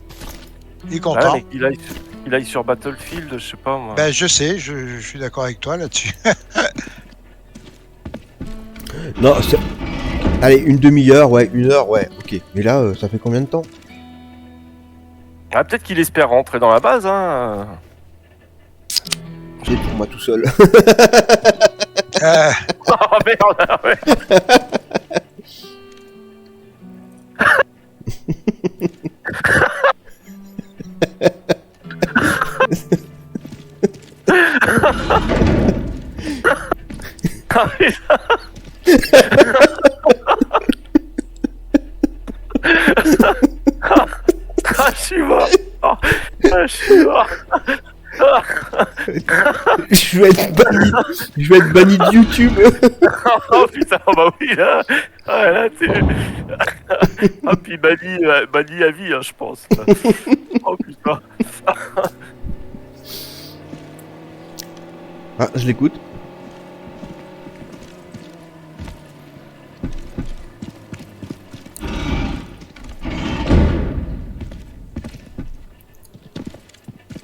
Speaker 2: Il est
Speaker 3: Ah,
Speaker 2: content.
Speaker 3: mais il aille sur Battlefield, je sais pas moi.
Speaker 2: Ben je sais, je suis d'accord avec toi là-dessus.
Speaker 1: Non, allez, une demi-heure, ouais, 1 heure, ouais, ok. Mais là, ça fait combien de temps?
Speaker 3: Ah, peut-être qu'il espère rentrer dans la base, hein.
Speaker 1: J'ai pour moi tout seul.
Speaker 3: Oh merde, ouais. Ah, putain. Ah, je suis mort. Ah, je suis mort.
Speaker 1: Je vais être banni. Je vais être banni de YouTube.
Speaker 3: Oh putain, bah oui, là. Ah, là, t'es. Ah, puis banni à vie, hein, je pense. Oh putain.
Speaker 1: Ah, je l'écoute.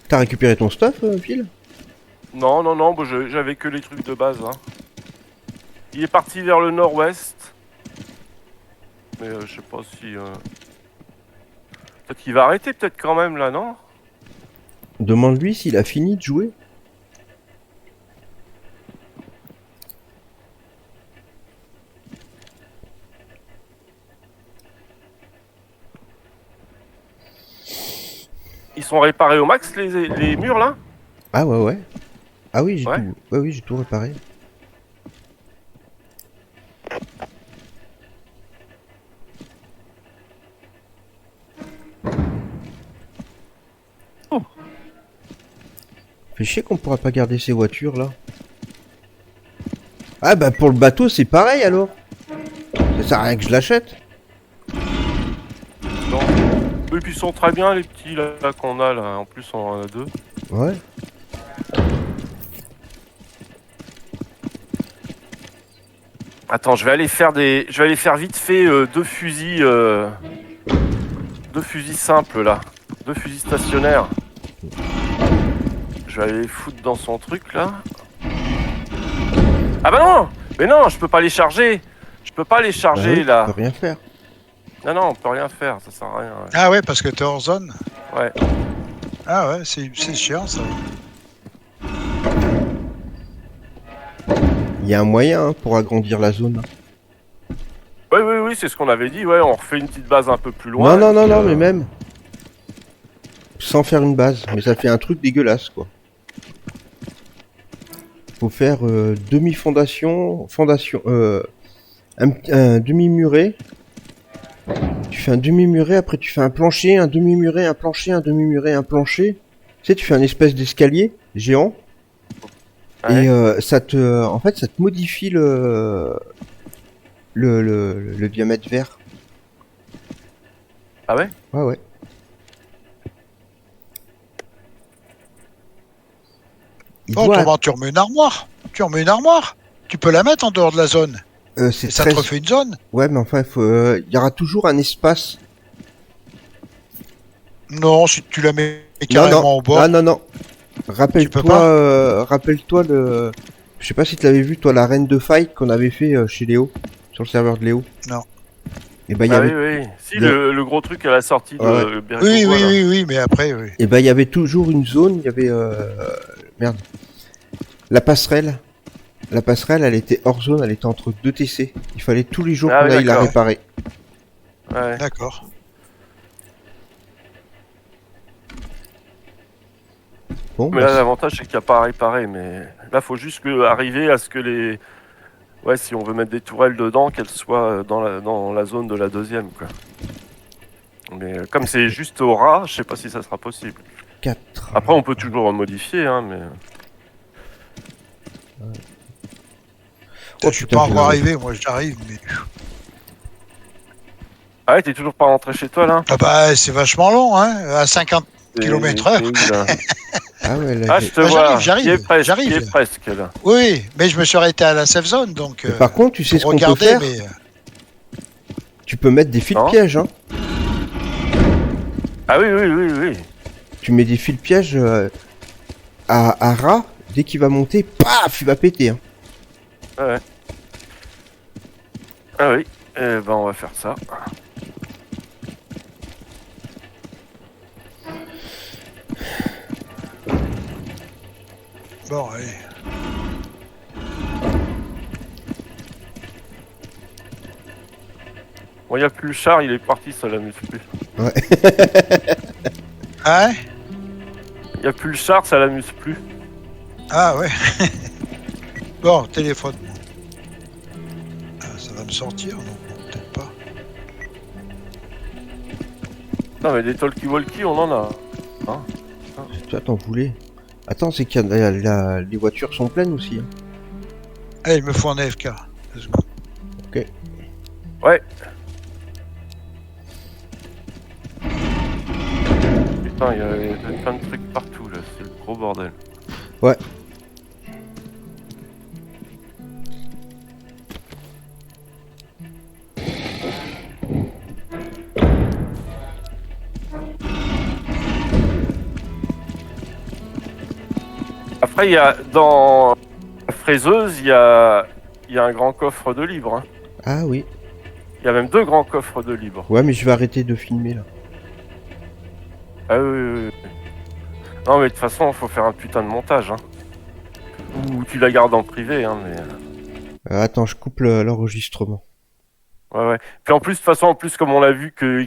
Speaker 1: T'as récupéré ton stuff, Phil?
Speaker 3: Non, non, non, bah, j'avais que les trucs de base. Hein. Il est parti vers le nord-ouest. Mais je sais pas si... Peut-être qu'il va arrêter, peut-être quand même, là, non?
Speaker 1: Demande-lui s'il a fini de jouer.
Speaker 3: Ils sont réparés au max, les murs, là?
Speaker 1: Ah ouais, ouais. Ah oui, j'ai
Speaker 3: Ouais.
Speaker 1: tout. Ouais, oui, j'ai tout réparé.
Speaker 3: Oh.
Speaker 1: Fait chier qu'on pourra pas garder ces voitures là. Ah bah pour le bateau c'est pareil alors. Ça sert à rien que je l'achète.
Speaker 3: Non. Et puis ils sont très bien, les petits, là, qu'on a, là. En plus, on en a 2.
Speaker 1: Ouais.
Speaker 3: Attends, je vais aller faire vite fait 2 fusils... 2 fusils simples, là. 2 fusils stationnaires. Je vais aller les foutre dans son truc, là. Ah bah non! Mais non, je peux pas les charger! Je peux pas les charger,
Speaker 1: Bah oui,
Speaker 3: là.
Speaker 1: tu peux rien faire.
Speaker 3: Non, non, on peut rien faire, ça sert à rien. Ouais.
Speaker 2: Ah ouais, parce que t'es hors zone.
Speaker 3: Ouais.
Speaker 2: Ah ouais, c'est chiant ça.
Speaker 1: Il y a un moyen hein, pour agrandir la zone.
Speaker 3: Oui, oui, oui, c'est ce qu'on avait dit, ouais, on refait une petite base un peu plus loin.
Speaker 1: Non, non,
Speaker 3: et
Speaker 1: non,
Speaker 3: puis,
Speaker 1: non, mais même. Sans faire une base. Mais ça fait un truc dégueulasse quoi. Faut faire demi-fondation. Un demi-muret. Tu fais un demi-muret, après tu fais un plancher, un demi-muret, un plancher, un demi-muret, un plancher. Tu sais, tu fais un espèce d'escalier géant.
Speaker 3: Ouais.
Speaker 1: Et ça te, en fait, ça te modifie le diamètre vert.
Speaker 3: Ah ouais?
Speaker 1: Ouais, ouais. Il
Speaker 2: Oh,
Speaker 1: doit-
Speaker 2: autrement, tu remets une armoire. Tu remets une armoire. Tu peux la mettre en dehors de la zone.
Speaker 1: c'est
Speaker 2: Et ça
Speaker 1: 13.
Speaker 2: te refait une zone.
Speaker 1: Ouais, mais enfin, il y aura toujours un espace.
Speaker 2: Non, si tu la mets
Speaker 1: Non,
Speaker 2: carrément
Speaker 1: non.
Speaker 2: au bord.
Speaker 1: Ah non, non.
Speaker 2: peux
Speaker 1: Rappelle-toi,
Speaker 2: pas
Speaker 1: rappelle-toi le. Je sais pas si tu l'avais vu, toi, la reine de fight qu'on avait fait chez Léo, sur le serveur de Léo.
Speaker 2: Non.
Speaker 1: Et bah, il y
Speaker 3: Ah
Speaker 1: avait,
Speaker 3: oui, oui. Si,
Speaker 1: il y a-
Speaker 3: le gros truc à la sortie de
Speaker 1: Ouais.
Speaker 3: Berry
Speaker 2: Oui,
Speaker 3: Bourgoin,
Speaker 2: oui,
Speaker 3: là.
Speaker 2: oui, oui, mais après, oui.
Speaker 1: et bah, il y avait toujours une zone. Il y avait, merde, la passerelle. La passerelle, elle était hors zone, elle était entre 2 TC. Il fallait tous les jours
Speaker 3: Ah
Speaker 1: qu'on
Speaker 3: oui,
Speaker 1: aille la
Speaker 3: d'accord.
Speaker 1: réparer.
Speaker 3: Ouais.
Speaker 2: D'accord.
Speaker 1: Bon,
Speaker 3: Mais
Speaker 1: bah,
Speaker 3: là, l'avantage, c'est qu'il n'y a pas à réparer. Mais là, faut juste arriver à ce que les. Ouais, si on veut mettre des tourelles dedans, qu'elles soient dans la zone de la deuxième, quoi. Mais comme c'est juste au ras, je sais pas si ça sera possible.
Speaker 1: 4.
Speaker 3: Après, on peut toujours modifier, hein, mais.
Speaker 1: Oh,
Speaker 2: Je suis
Speaker 1: putain,
Speaker 2: pas
Speaker 1: je
Speaker 2: encore
Speaker 1: l'avais.
Speaker 2: arrivé, moi j'arrive, mais.
Speaker 3: Ah ouais, t'es toujours pas rentré chez toi, là?
Speaker 2: Ah bah, c'est vachement long, hein, à 50.
Speaker 3: T'es-
Speaker 2: Kilomètres heure.
Speaker 3: t'es où, là
Speaker 1: Ah ouais, là,
Speaker 3: Ah,
Speaker 1: j'ai-
Speaker 3: je te
Speaker 2: Ah,
Speaker 3: vois.
Speaker 2: j'arrive,
Speaker 3: Il est presque,
Speaker 2: j'arrive.
Speaker 3: il est presque, là.
Speaker 2: Oui, mais je me suis arrêté à la safe zone, donc
Speaker 1: Mais par contre, tu sais ce qu'on peut
Speaker 2: regardez,
Speaker 1: faire?
Speaker 2: mais
Speaker 1: Tu peux mettre des fils
Speaker 3: Non.
Speaker 1: pièges, hein.
Speaker 3: Ah oui, oui, oui, oui.
Speaker 1: Tu mets des fils pièges à ras, dès qu'il va monter, paf, il va péter, hein.
Speaker 3: Ouais. Ah oui. Eh ben, on va faire ça.
Speaker 2: bon, allez.
Speaker 3: Bon, il n'y a plus le char, il est parti, ça l'amuse plus.
Speaker 2: Hein?
Speaker 3: Il n'y a plus le char, ça l'amuse plus.
Speaker 2: Ah ouais. Bon, téléphone. Ah, ça va me sortir, non? Bon, peut-être pas.
Speaker 3: Non, mais des talkie-walkie, on en a. Hein.
Speaker 1: Toi, t'en voulais. Attends, c'est qu'il y a les voitures sont pleines aussi, hein.
Speaker 2: Allez, il me faut un AFK. Let's go.
Speaker 3: Ouais. Putain, il y a plein de trucs partout, là. C'est le gros bordel.
Speaker 1: Ouais.
Speaker 3: Après, il y a dans la fraiseuse, il y a un grand coffre de libre. Hein.
Speaker 1: Ah oui.
Speaker 3: Il y a même 2 grands coffres de libre.
Speaker 1: Ouais, mais je vais arrêter de filmer, là.
Speaker 3: Ah oui, oui, oui. Non, mais de toute façon, faut faire un putain de montage. Hein. Ou tu la gardes en privé, hein, mais...
Speaker 1: Attends, je coupe l'enregistrement.
Speaker 3: Ouais, ouais. Puis en plus, de toute façon, comme on l'a vu qu'il